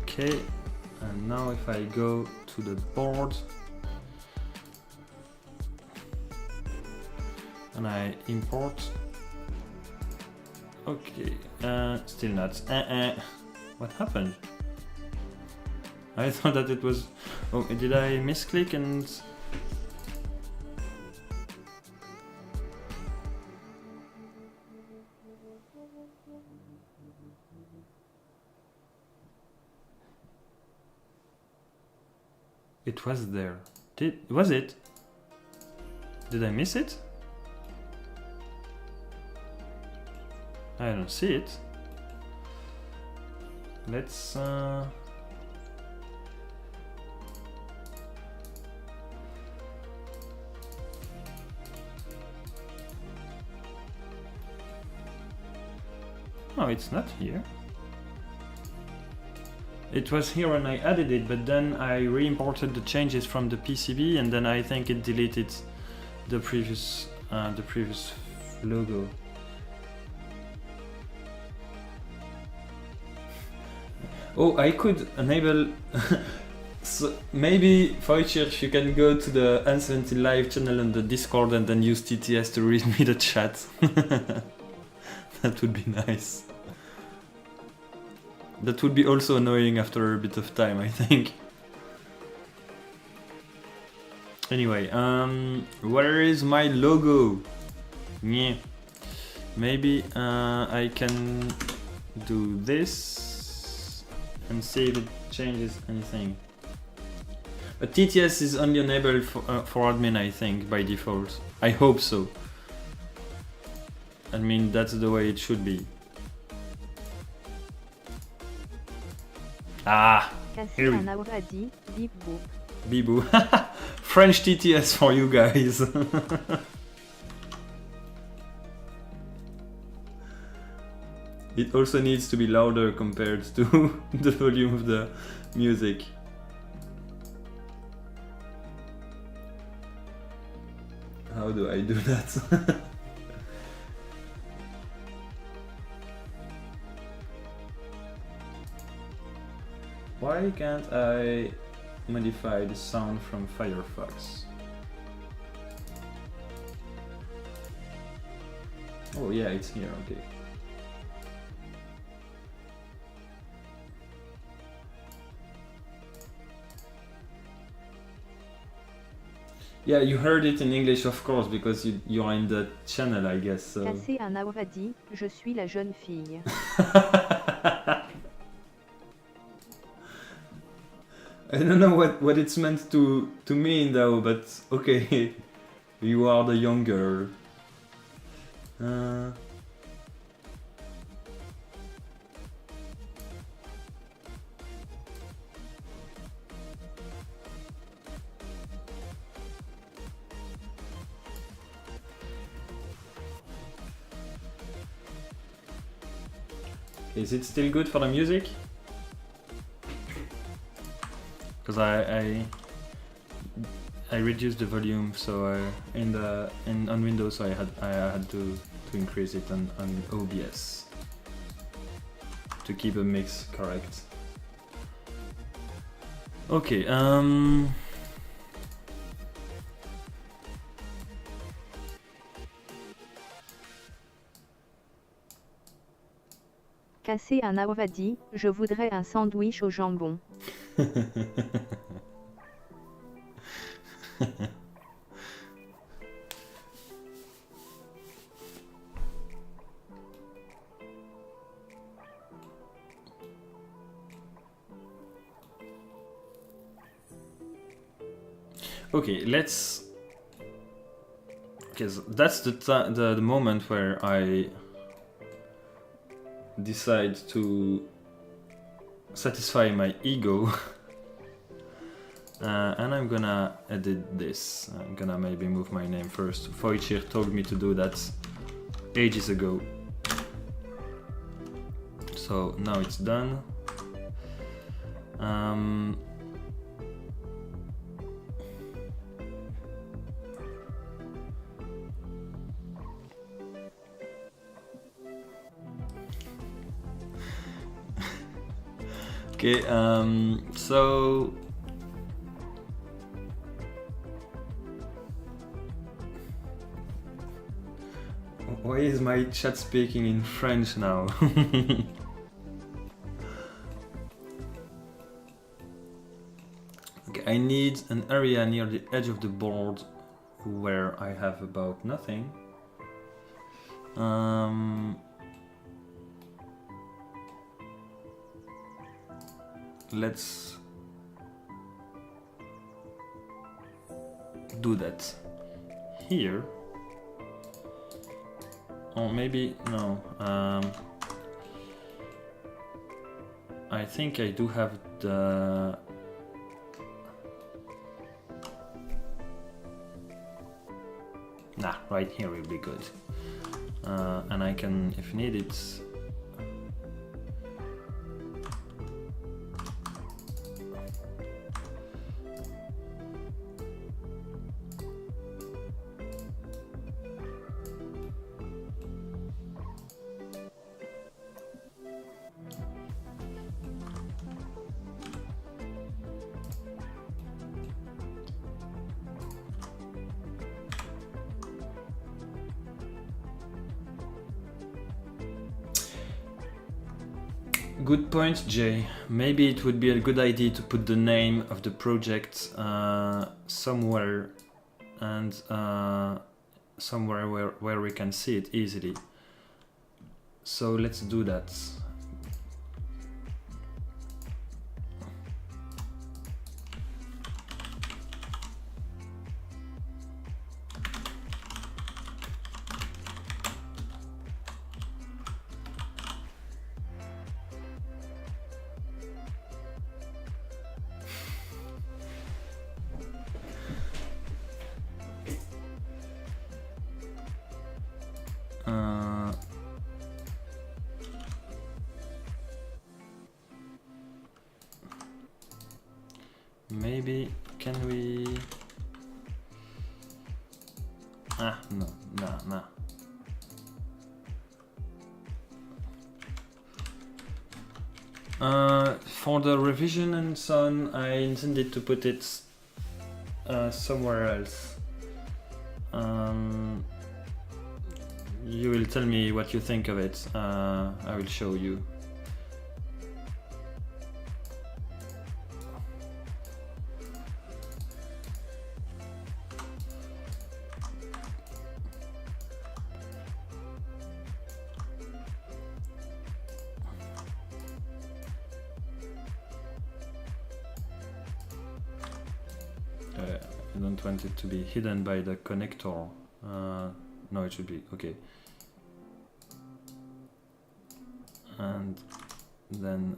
S1: Okay, and now if I go to the board and I import, okay, still not. What happened? I thought that it was. Oh, did I misclick and? It was there. Was it? Did I miss it? I don't see it. Let's oh, it's not here. It was here when I added it, but then I re-imported the changes from the PCB, and then I think it deleted the previous logo. Oh, I could enable. So maybe Wojciech, you can go to the Uncertainty Live channel on the Discord and then use TTS to read me the chat. That would be nice. That would be also annoying after a bit of time, I think. Anyway, where is my logo? Yeah. Maybe I can do this and see if it changes anything. But TTS is only enabled for admin, I think, by default. I hope so. I mean, that's the way it should be. Ah, here we go. Bibou. French TTS for you guys. It also needs to be louder compared to the volume of the music. How do I do that? Why can't I modify the sound from Firefox? Oh yeah, it's here, okay. Yeah, you heard it in English, of course, because you are in the channel, I guess. So.
S2: Casser un a dit, je suis la jeune fille.
S1: I don't know what it's meant to mean though, but okay, you are the young girl. Is it still good for the music? Because I reduced the volume, so on Windows, so I had to increase it on OBS to keep a mix correct. Okay.
S2: Casser un a dit, je voudrais un sandwich au jambon.
S1: Okay, let's. Because that's the moment where I decide to satisfy my ego And I'm gonna edit this. I'm gonna maybe move my name first. Wojciech told me to do that ages ago. So now it's done. Okay, so why is my chat speaking in French now? Okay, I need an area near the edge of the board where I have about nothing. Let's do that here. Or maybe no. I think I do have the. Nah, right here will be good. And I can, if needed. Good point, Jay. Maybe it would be a good idea to put the name of the project somewhere, and somewhere where we can see it easily. So let's do that. Maybe can we? No. For the revision and so on, I intended to put it somewhere else. You will tell me what you think of it. I will show you. I don't want it to be hidden by the connector. No, it should be okay. And then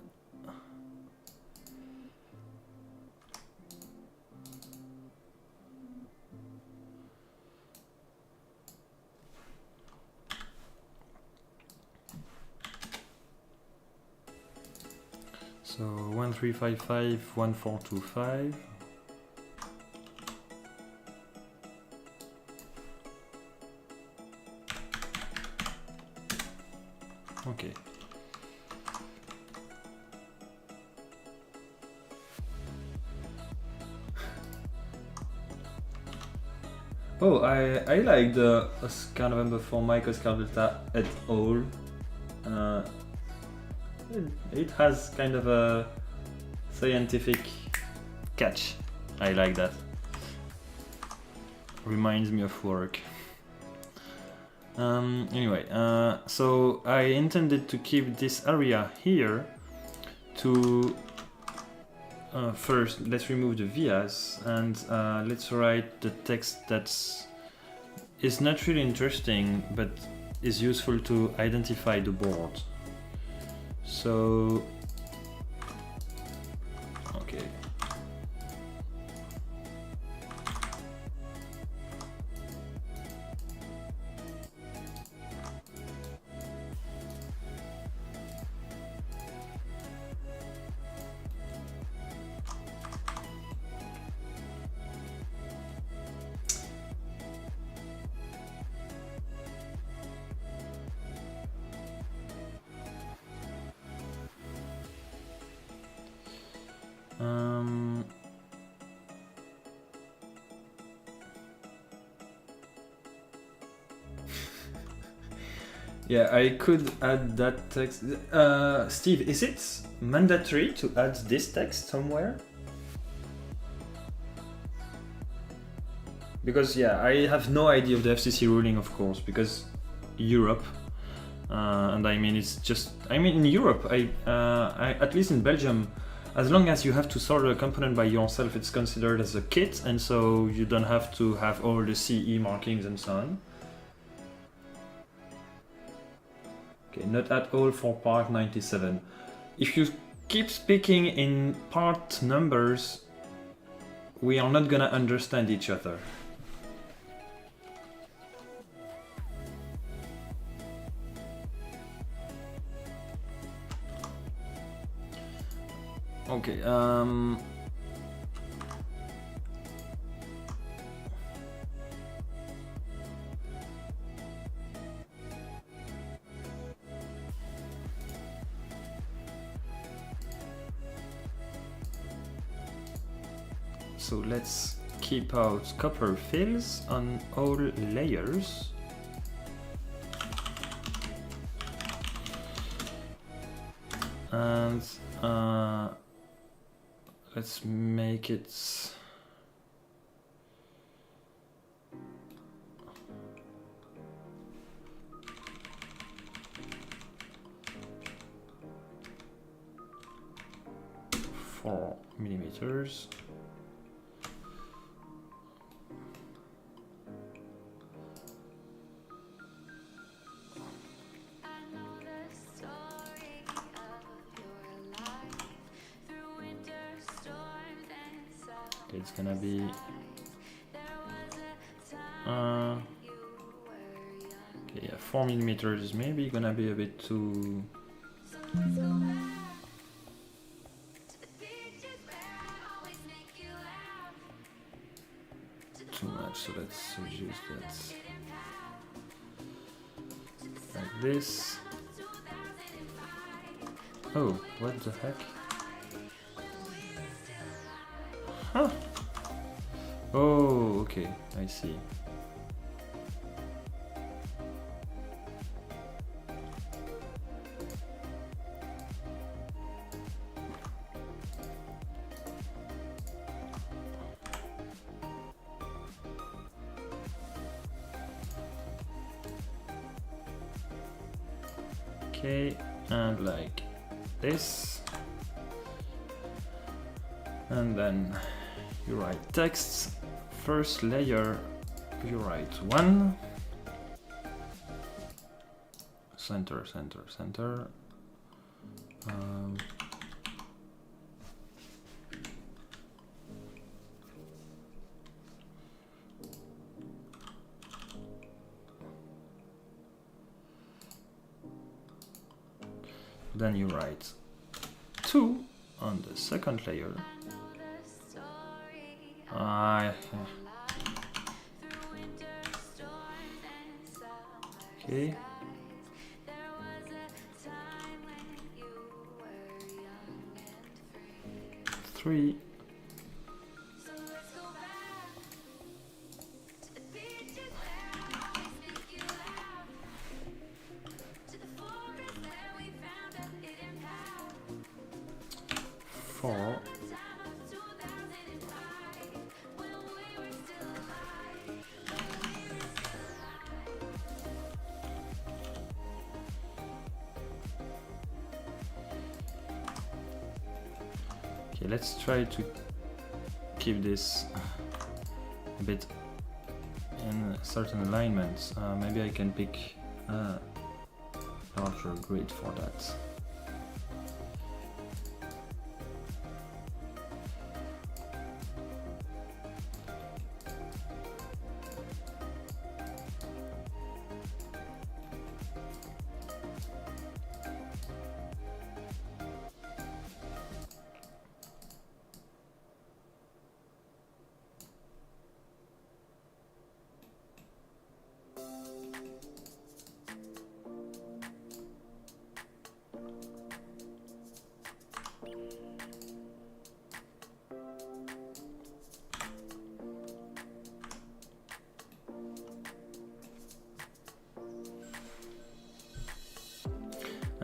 S1: so 1355 1425. Okay. Oh, I like the Oscar November for Mike Oscar Delta et al. It has kind of a scientific catch. I like that. Reminds me of work. Anyway, so I intended to keep this area here to first let's remove the vias and let's write the text that is not really interesting but is useful to identify the board. So okay, Yeah, I could add that text. Steve, is it mandatory to add this text somewhere? Because yeah, I have no idea of the FCC ruling, of course, because Europe, and I mean it's just, I mean in Europe, I at least in Belgium, as long as you have to solder a component by yourself, it's considered as a kit, and so you don't have to have all the CE markings and so on. Okay, not at all for part 97. If you keep speaking in part numbers, we are not gonna understand each other. Okay, so let's keep out copper fills on all layers. And let's make it four millimeters. It's gonna be okay, yeah, 4 millimeters is maybe gonna be a bit too much, so let's reduce that like this. Oh, what the heck? Huh. Oh, okay, I see. Okay, and like this. And then you write texts. First layer, you write 1. Center, center, center. Then you write 2 on the second layer. Okay. 3. Four. Okay, let's try to keep this a bit in certain alignments. Maybe I can pick a larger grid for that.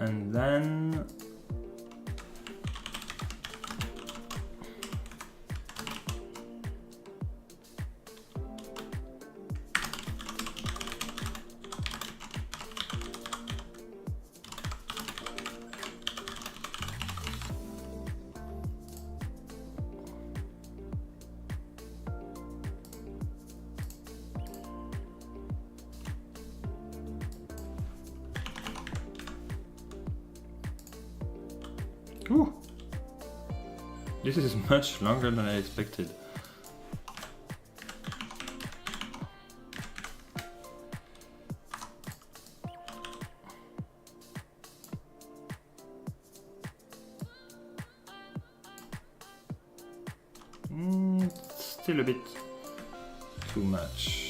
S1: And then Ooh. This is much longer than I expected. Still a bit too much.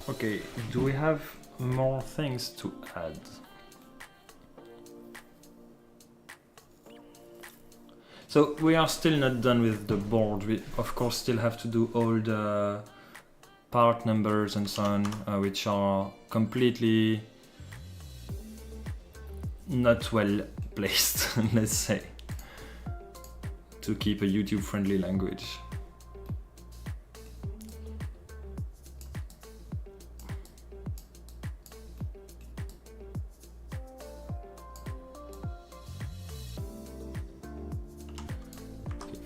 S1: Okay, do we have more things to add? So we are still not done with the board. We of course still have to do all the part numbers and so on, which are completely not well placed, let's say, to keep a YouTube friendly language.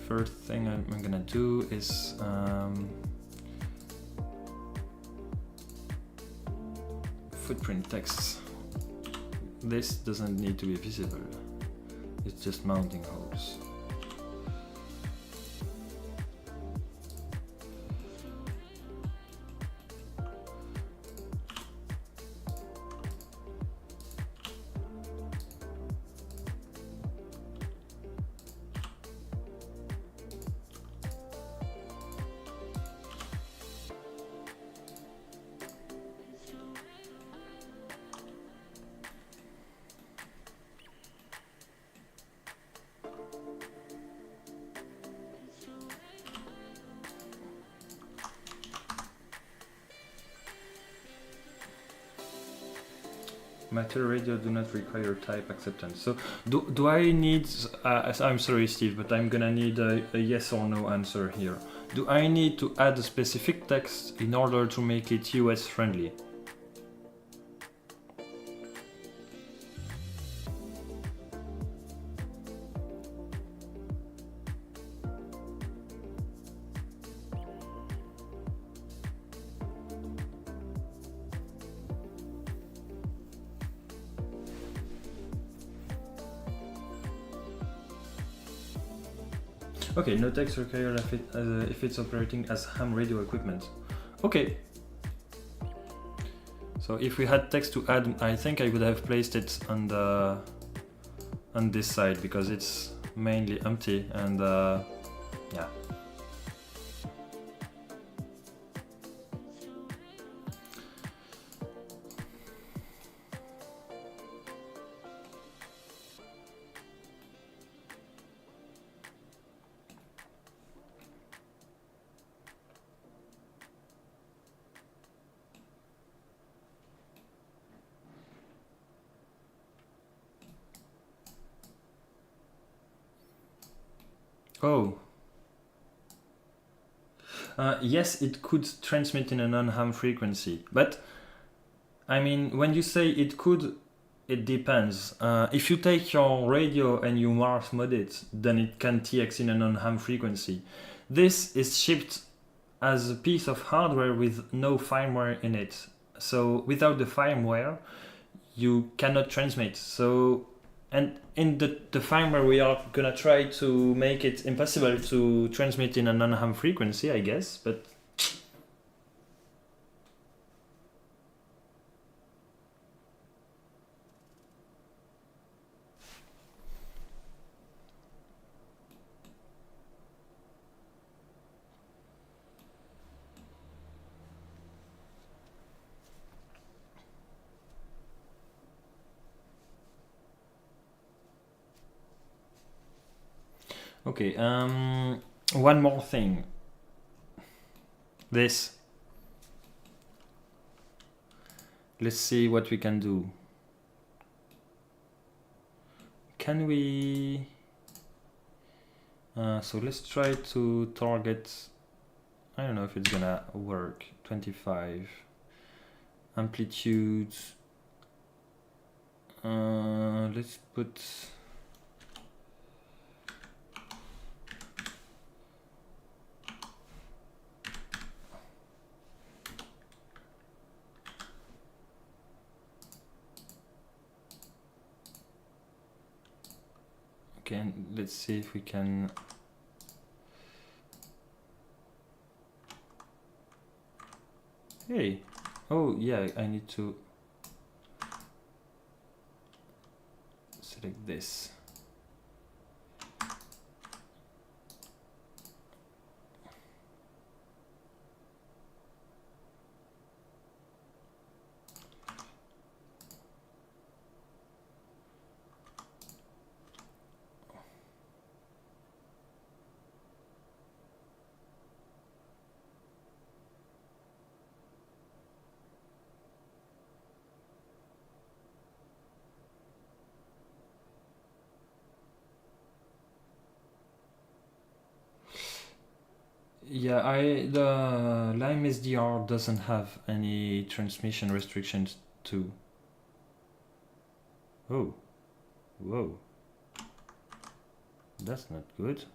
S1: First thing I'm gonna do is footprint text. This doesn't need to be visible. It's just mounting holes. Material radio do not require type acceptance. So do I need, I'm sorry Steve, but I'm gonna need a yes or no answer here. Do I need to add a specific text in order to make it US friendly? Okay, no text required if it's operating as ham radio equipment. Okay. So if we had text to add, I think I would have placed it on this side because it's mainly empty and yeah. Oh. Yes, it could transmit in a non-ham frequency, but I mean, when you say it could, it depends. If you take your radio and you Morse mod it, then it can TX in a non-ham frequency. This is shipped as a piece of hardware with no firmware in it. So without the firmware, you cannot transmit. So, and in the firmware, we are gonna try to make it impossible to transmit in a non-ham frequency, I guess, but Okay, one more thing. This. Let's see what we can do. Can we... so let's try to target... I don't know if it's gonna work. 25. Amplitude. Let's put... Okay, and let's see if we can... Hey! Oh, yeah, I need to select this. Yeah, the Lime SDR doesn't have any transmission restrictions too. Oh, whoa, that's not good.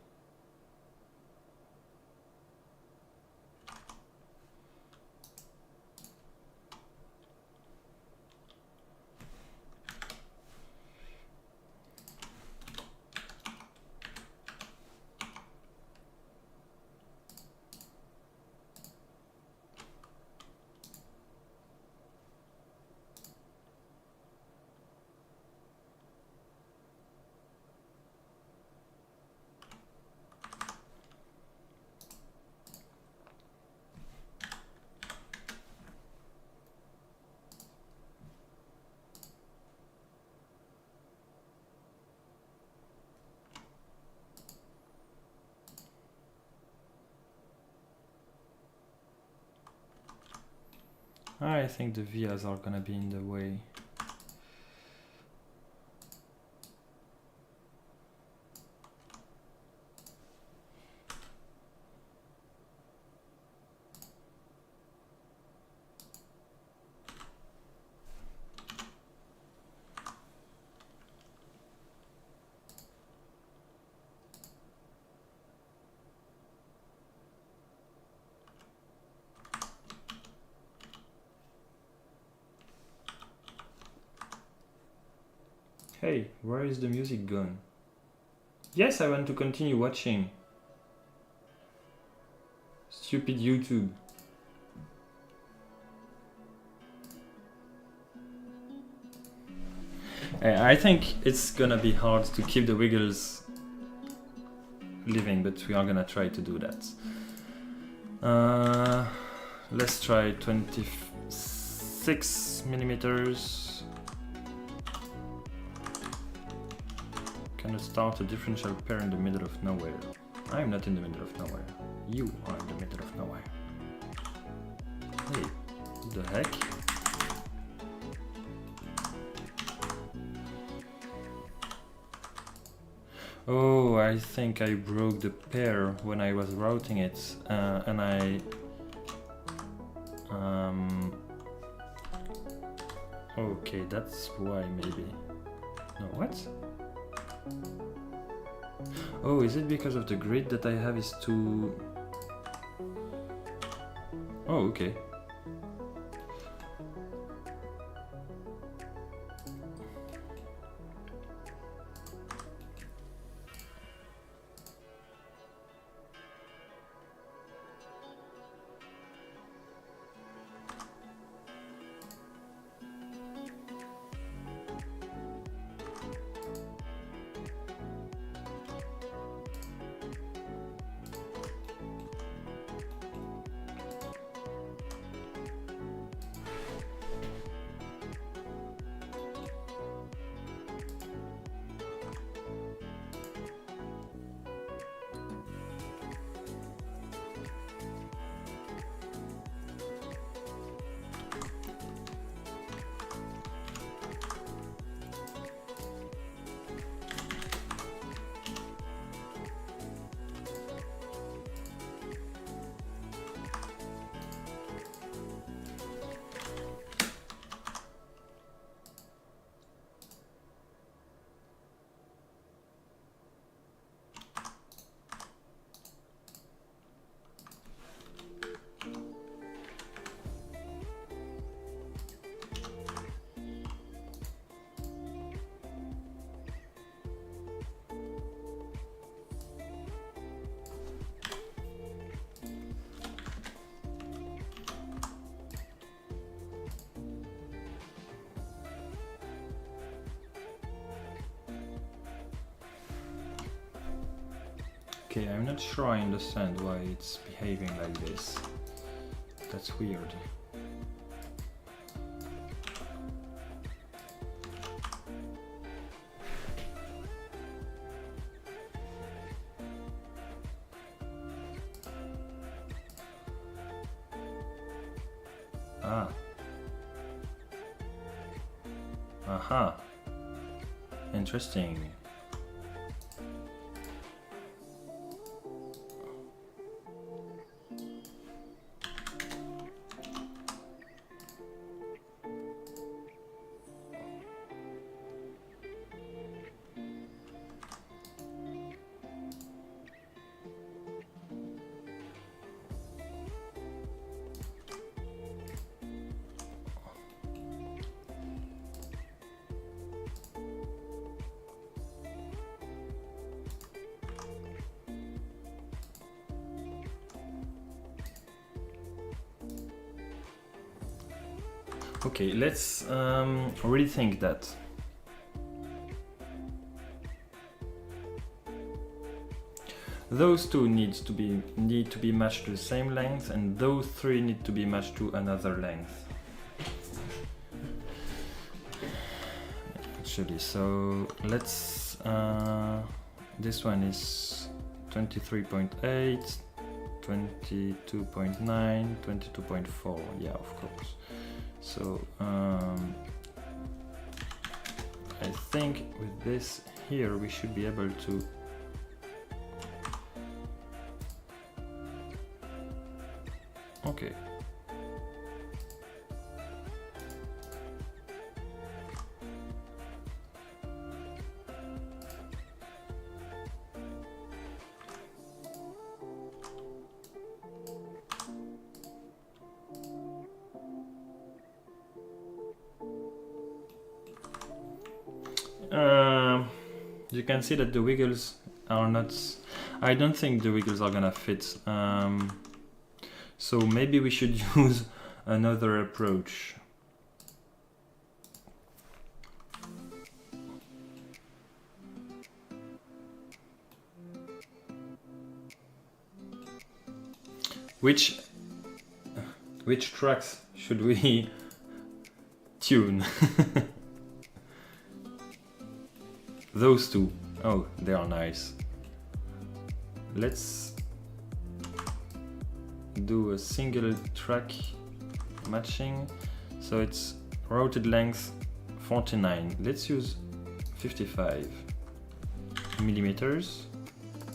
S1: I think the vias are gonna be in the way. Hey, where is the music gone? Yes, I want to continue watching. Stupid YouTube. I think it's gonna be hard to keep the wiggles living, but we are gonna try to do that. Let's try 26 millimeters. Can I start a differential pair in the middle of nowhere? I'm not in the middle of nowhere. You are in the middle of nowhere. Hey, what the heck? Oh, I think I broke the pair when I was routing it, and I... Okay, that's why maybe. No, what? Oh, is it because of the grid that I have is too... Oh, okay. Okay, I'm not sure I understand why it's behaving like this. That's weird. Ah. Aha. Interesting. Okay, let's rethink that. Those two need to be matched to the same length, and those three need to be matched to another length. Actually, so let's. This one is 23.8, 22.9, 22.4. Yeah, of course. So I think with this here we should be able to okay. You can see that the wiggles are not. I don't think the wiggles are gonna fit. So maybe we should use another approach. Which tracks should we tune? Those two. Oh, they are nice. Let's do a single track matching. So it's routed length 49. Let's use 55 millimeters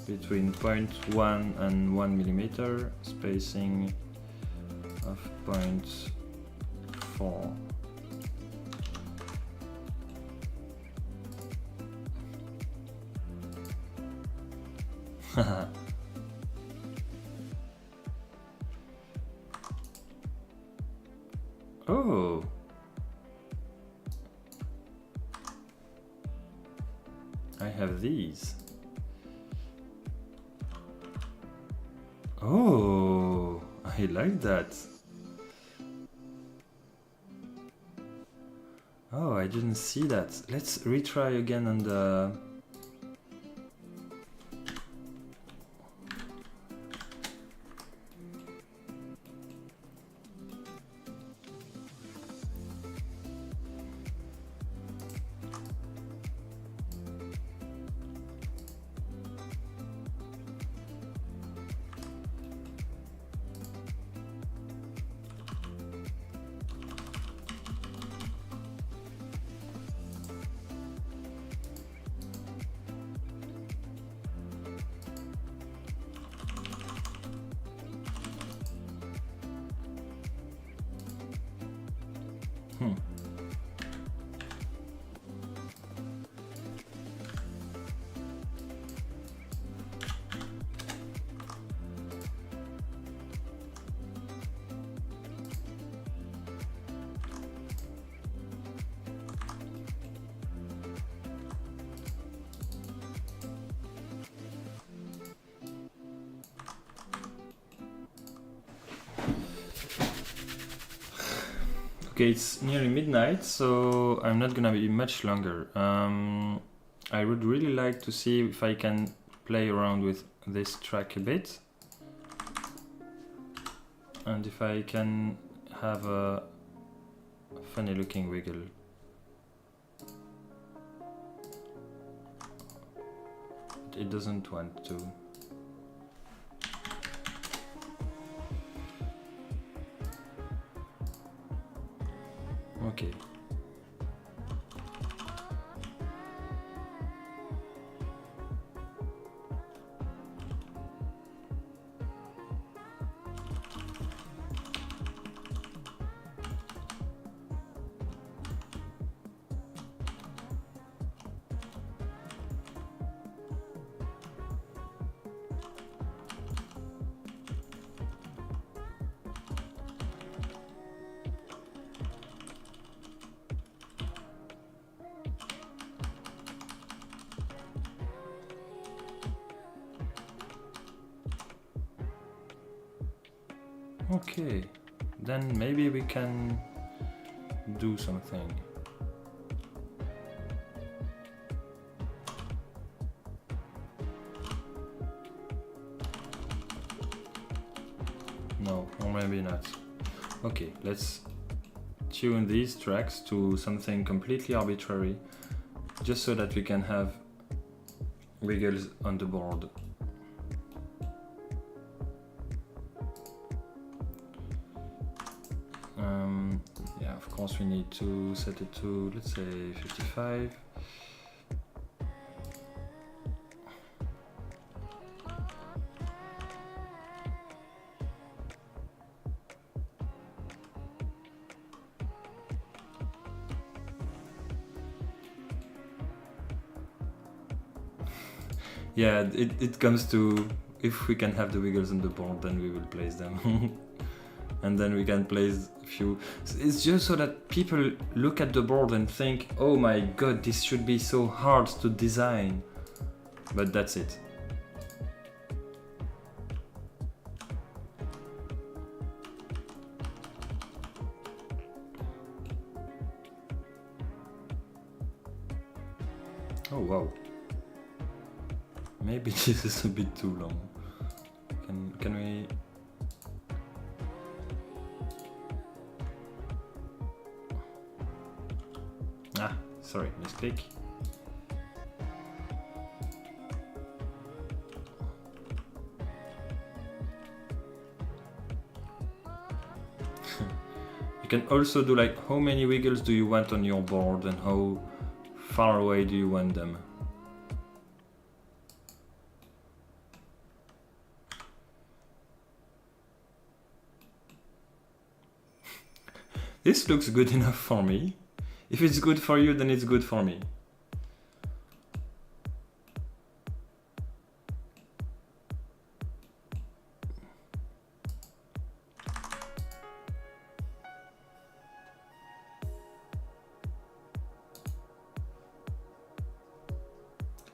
S1: between 0.1 and 1 millimeter, spacing of 0.4. Oh. I have these. Oh, I like that. Oh, I didn't see that. Let's retry again on the... Okay, it's nearly midnight, so I'm not gonna be much longer. I would really like to see if I can play around with this track a bit. And if I can have a funny looking wiggle. It doesn't want to. Okay. Okay, then maybe we can do something. No, or maybe not. Okay, let's tune these tracks to something completely arbitrary, just so that we can have wiggles on the board. Yeah, of course we need to set it to, let's say, 55. Yeah, it comes to, if we can have the wiggles on the board, then we will place them. And then we can place a few. It's just so that people look at the board and think, oh my god, this should be so hard to design. But that's it. Oh wow. Maybe this is a bit too long. Can we? Ah, sorry, misclick. You can also do like how many wiggles do you want on your board and how far away do you want them. This looks good enough for me. If it's good for you, then it's good for me.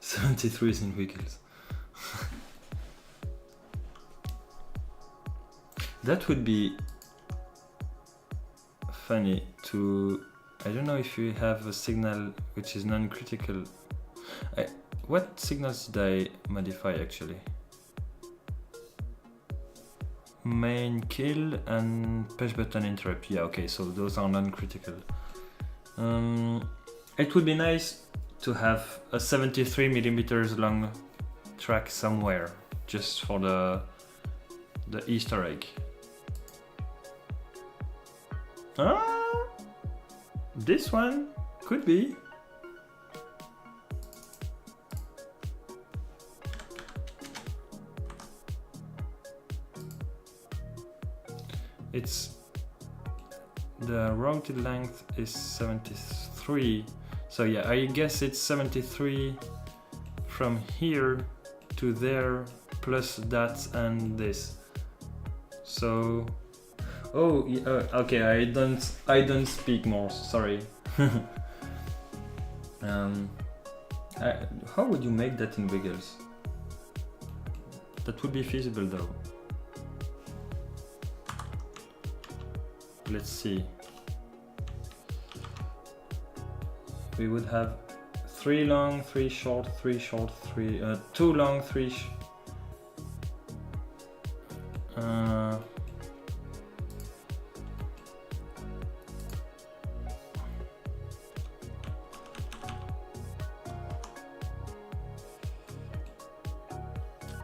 S1: $73 in wiggles. That would be funny to, I don't know if you have a signal which is non-critical. What signals did I modify actually? Main kill and push button interrupt. Yeah, okay, so those are non-critical. It would be nice to have a 73mm long track somewhere, just for the Easter egg. This one could be. It's the routed length is 73, so yeah, I guess it's 73 from here to there plus that and this. So oh, okay. I don't speak Morse. Sorry. How would you make that in wiggles? That would be feasible though. Let's see. We would have 3 long, 3 short, 3 short, 3 2 long, 3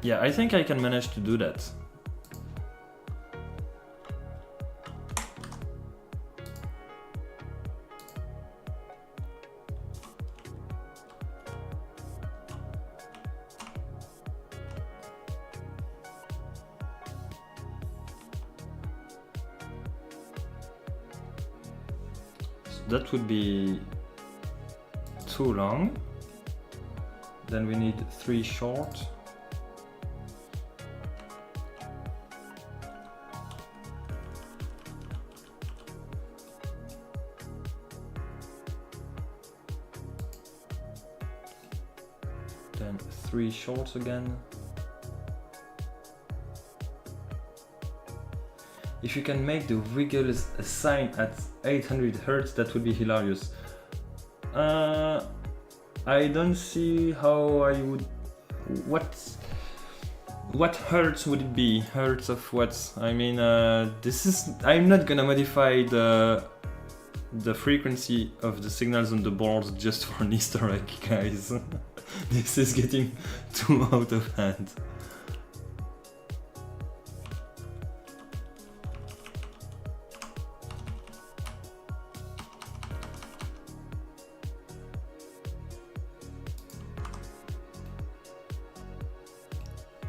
S1: Yeah, I think I can manage to do that. That would be too long. Then we need 3 short. Then 3 shorts again. If you can make the wiggles a sign at 800 Hz, that would be hilarious. I don't see how I would... What hertz would it be? Hertz of what? I mean, this is... I'm not gonna modify the frequency of the signals on the board just for an Easter egg, guys. This is getting too out of hand.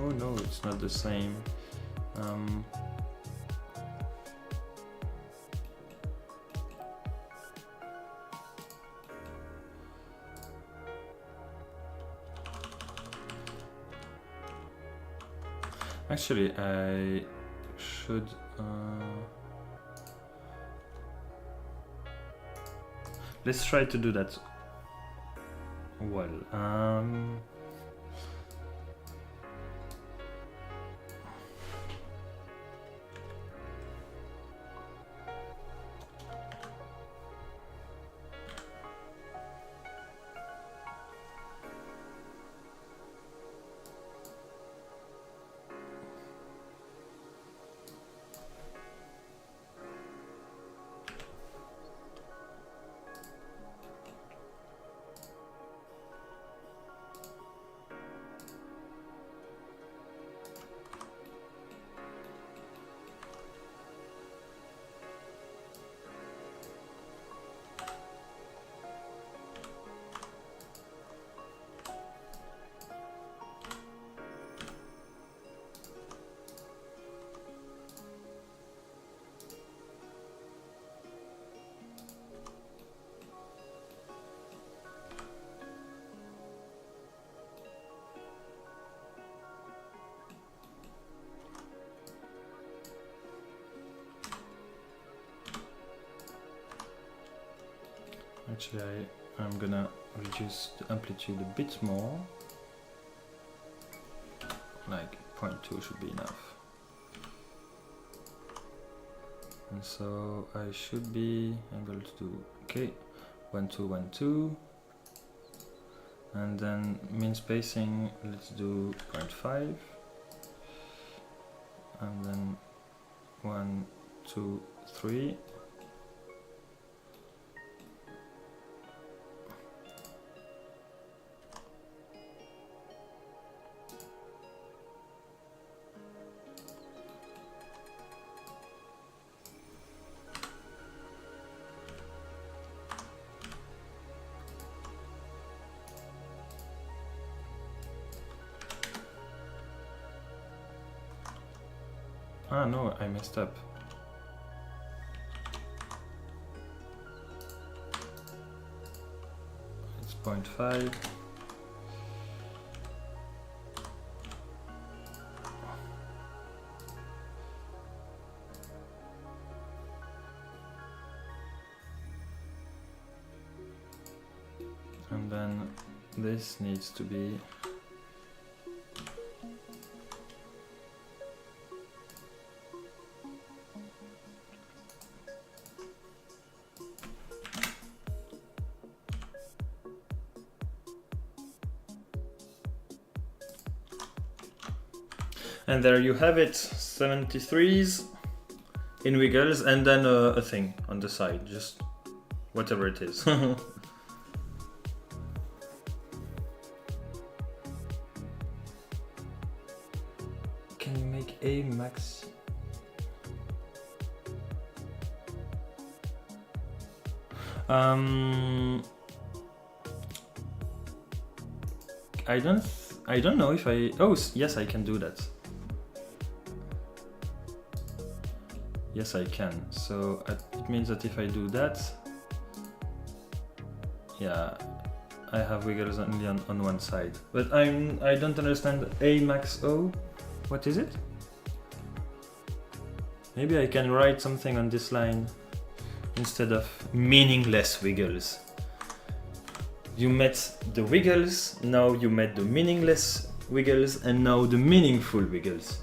S1: Oh no, it's not the same. Actually, I should... let's try to do that well. Actually, I'm gonna reduce the amplitude a bit more. Like 0.2 should be enough. And so I should be able to do, okay, 1, 2, 1, 2. And then mean spacing, let's do 0.5. And then 1, 2, 3. Ah no, I messed up. It's 0.5. And then this needs to be And there you have it, 73s in wiggles, and then a thing on the side, just whatever it is. Can you make a max? I don't know if I... Oh, yes, I can do that. Yes, I can. So it means that if I do that, yeah, I have wiggles only on one side. But I don't understand A max O. What is it? Maybe I can write something on this line instead of meaningless wiggles. You met the wiggles, now you met the meaningless wiggles, and now the meaningful wiggles.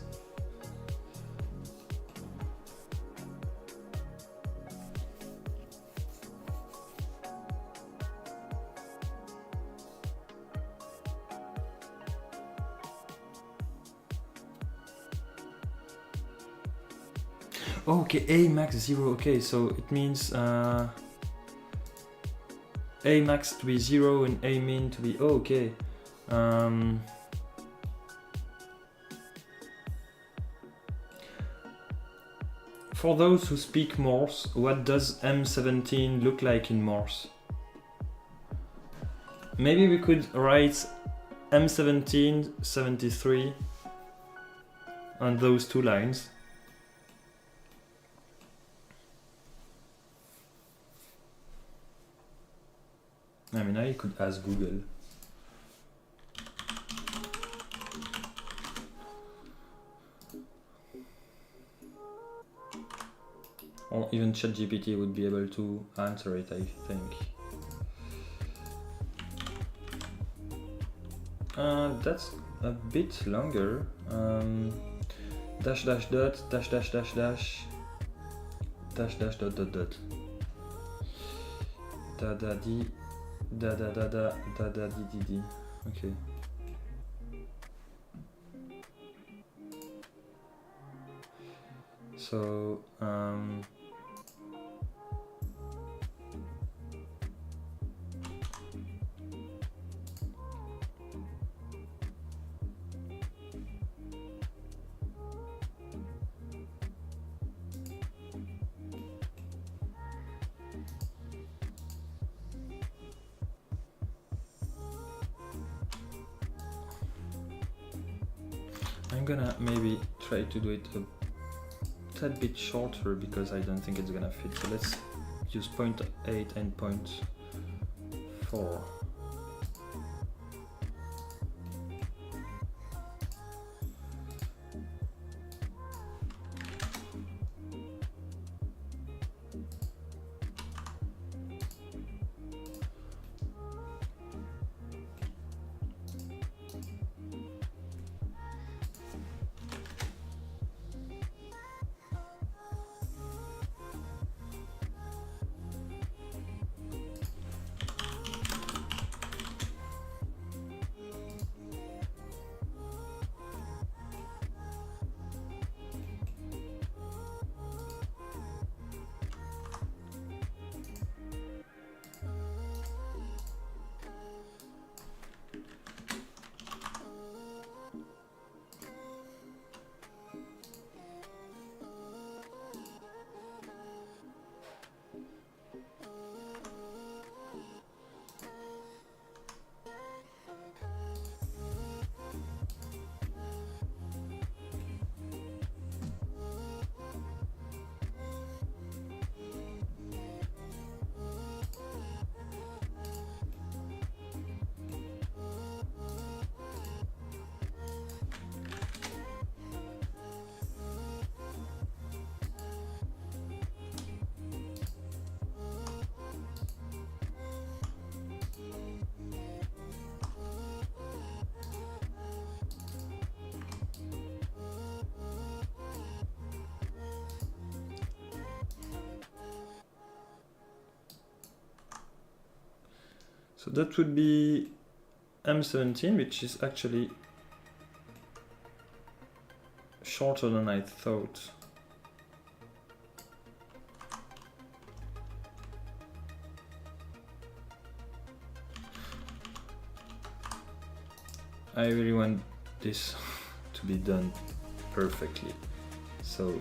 S1: Okay, A max 0, okay, so it means A max to be 0 and A min to be... Oh, okay. For those who speak Morse, what does M17 look like in Morse? Maybe we could write M17 73 on those two lines. I mean, I could ask Google. Or even ChatGPT would be able to answer it, I think. That's a bit longer. Dash dash dot dash dash dash dash dash dash dot dot dot. Da da di da da da da da da di di di. Okay. So I'm gonna maybe try to do it a tad bit shorter because I don't think it's gonna fit. So let's use 0.8 and 0.4. So that would be M17, which is actually shorter than I thought. I really want this to be done perfectly. So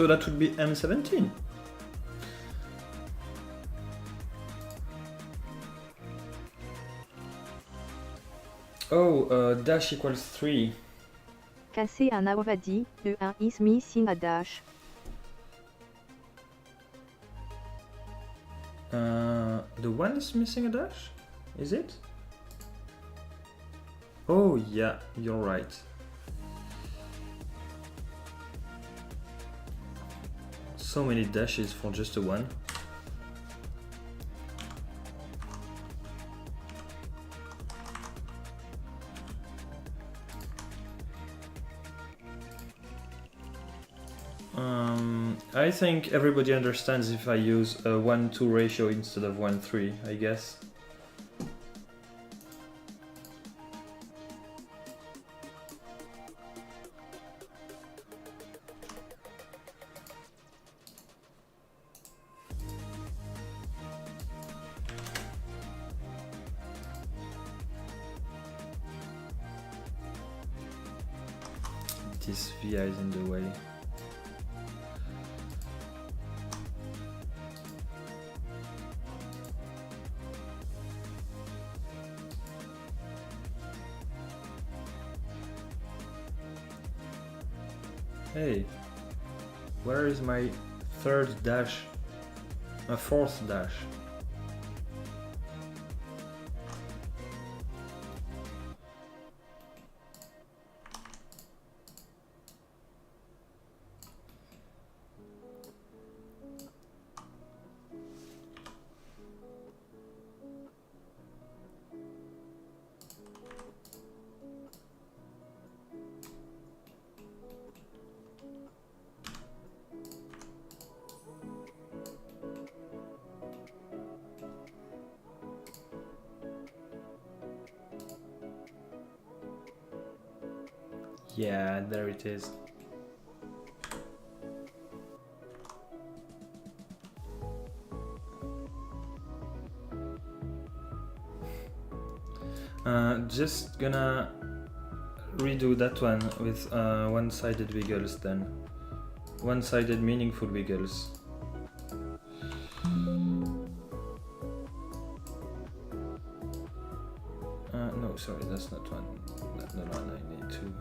S1: that would be M17. Oh, dash equals 3.
S2: Casser un Aovadi, E1 is missing a dash.
S1: The one is missing a dash? Is it? Oh yeah, you're right. So many dashes for just a one. I think everybody understands if I use a 1-2 ratio instead of 1-3, I guess. This VI is in the way. Hey, where is my third dash? My fourth dash? Yeah, there it is. Just gonna redo that one with one-sided wiggles then. One-sided meaningful wiggles. No, sorry, that's not one. That's the one I need to.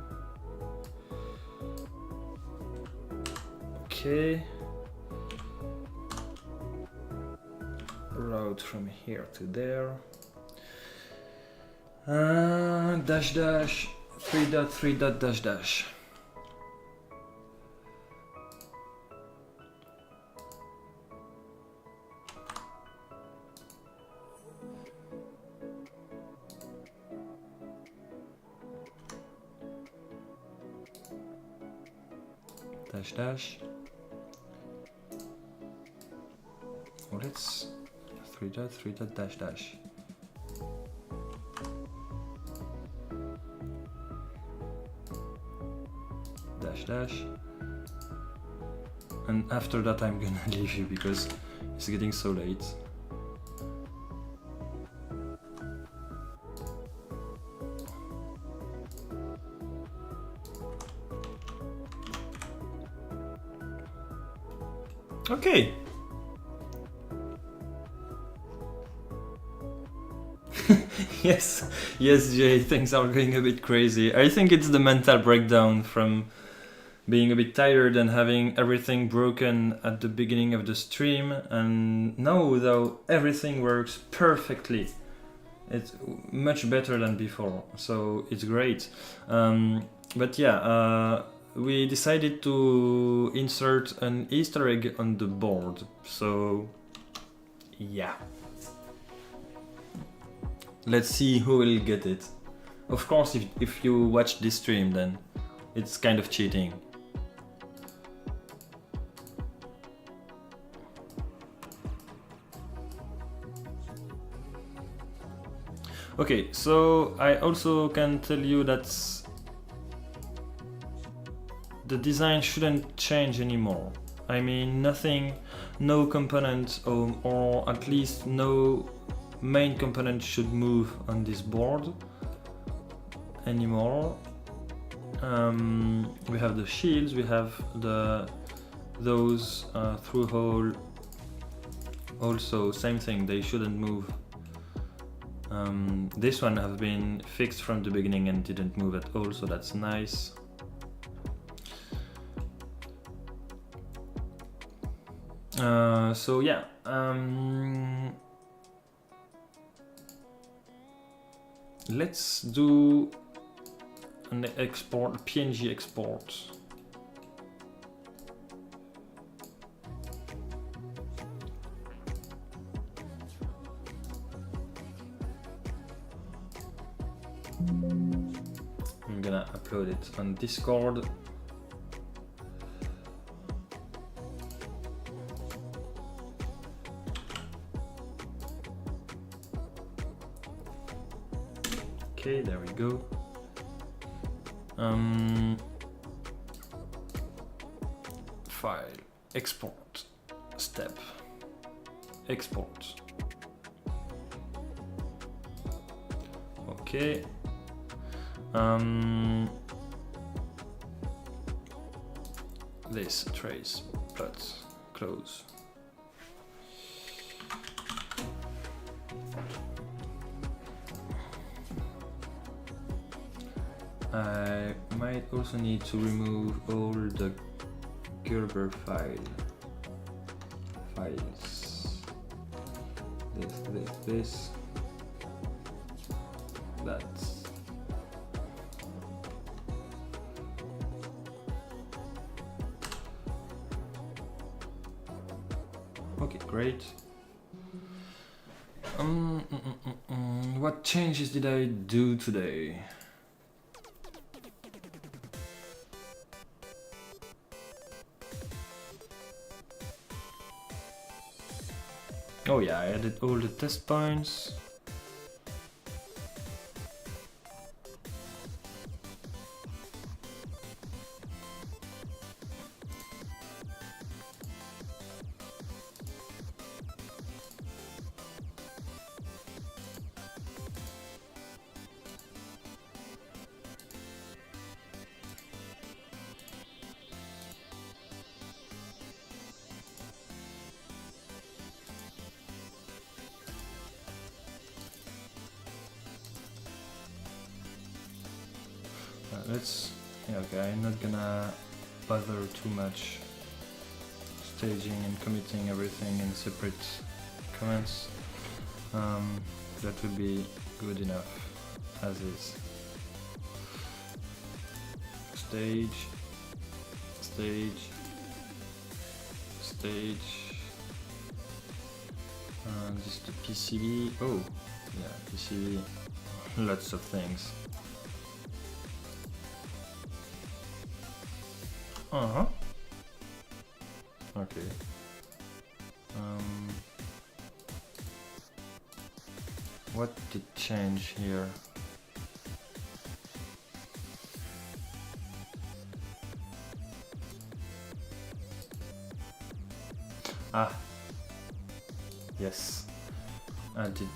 S1: Okay. Route from here to there. Dash dash 3.3 dot dash dash. Dash dash. Well, let's 3.3 dot dash dash. Dash. And after that I'm gonna leave you because it's getting so late. Okay. Yes, yes, Jay, things are going a bit crazy. I think it's the mental breakdown from being a bit tired and having everything broken at the beginning of the stream, and now though everything works perfectly. It's much better than before, so it's great. But yeah, we decided to insert an Easter egg on the board, so yeah. Let's see who will get it. Of course, if you watch this stream, then it's kind of cheating. Okay, so I also can tell you that the design shouldn't change anymore. I mean, nothing, no component, or at least no main component should move on this board anymore. We have the shields, we have those through hole. Also, same thing, they shouldn't move. This one has been fixed from the beginning and didn't move at all, so that's nice. So yeah, let's do an export, PNG export. I'm gonna upload it on Discord. Okay, there we go. File, export, step, export. Okay. This Treize, but close. I might also need to remove all the Gerber files. This, that. Okay, great. What changes did I do today? Oh yeah, I added all the test points. Okay, I'm not gonna bother too much staging and committing everything in separate comments. That would be good enough as is. Stage, stage, stage. This is the PCB. Oh, yeah, PCB. Lots of things. Okay. What did change here? Ah. Yes. I did.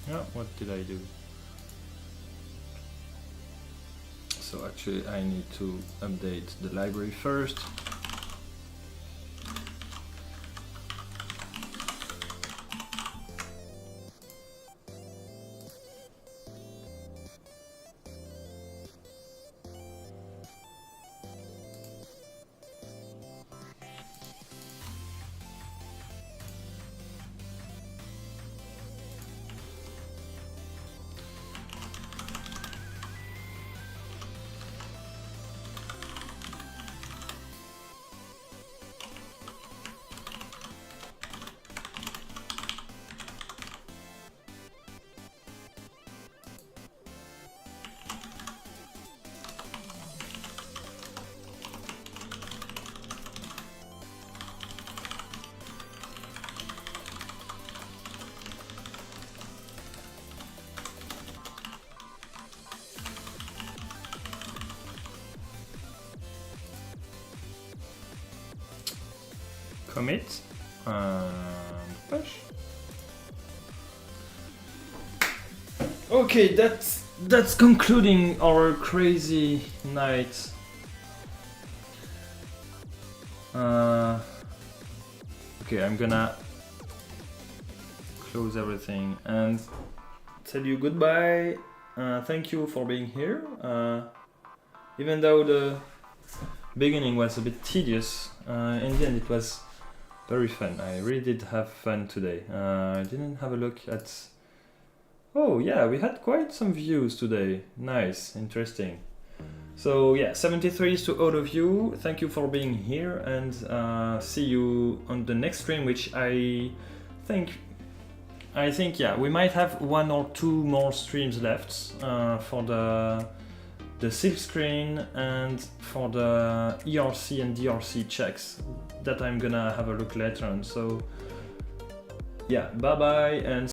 S1: Yeah, what did I do? So actually I need to update the library first. Commit and push. Okay, that's concluding our crazy night. Okay, I'm gonna close everything and tell you goodbye. Thank you for being here. Even though the beginning was a bit tedious, in the end it was very fun. I really did have fun today. I didn't have a look at... Oh yeah, we had quite some views today. Nice, interesting. So yeah, 73 to all of you. Thank you for being here, and see you on the next stream, which I think yeah, we might have 1 or 2 more streams left for the silkscreen and for the ERC and DRC checks that I'm gonna have a look later on. So yeah, bye bye and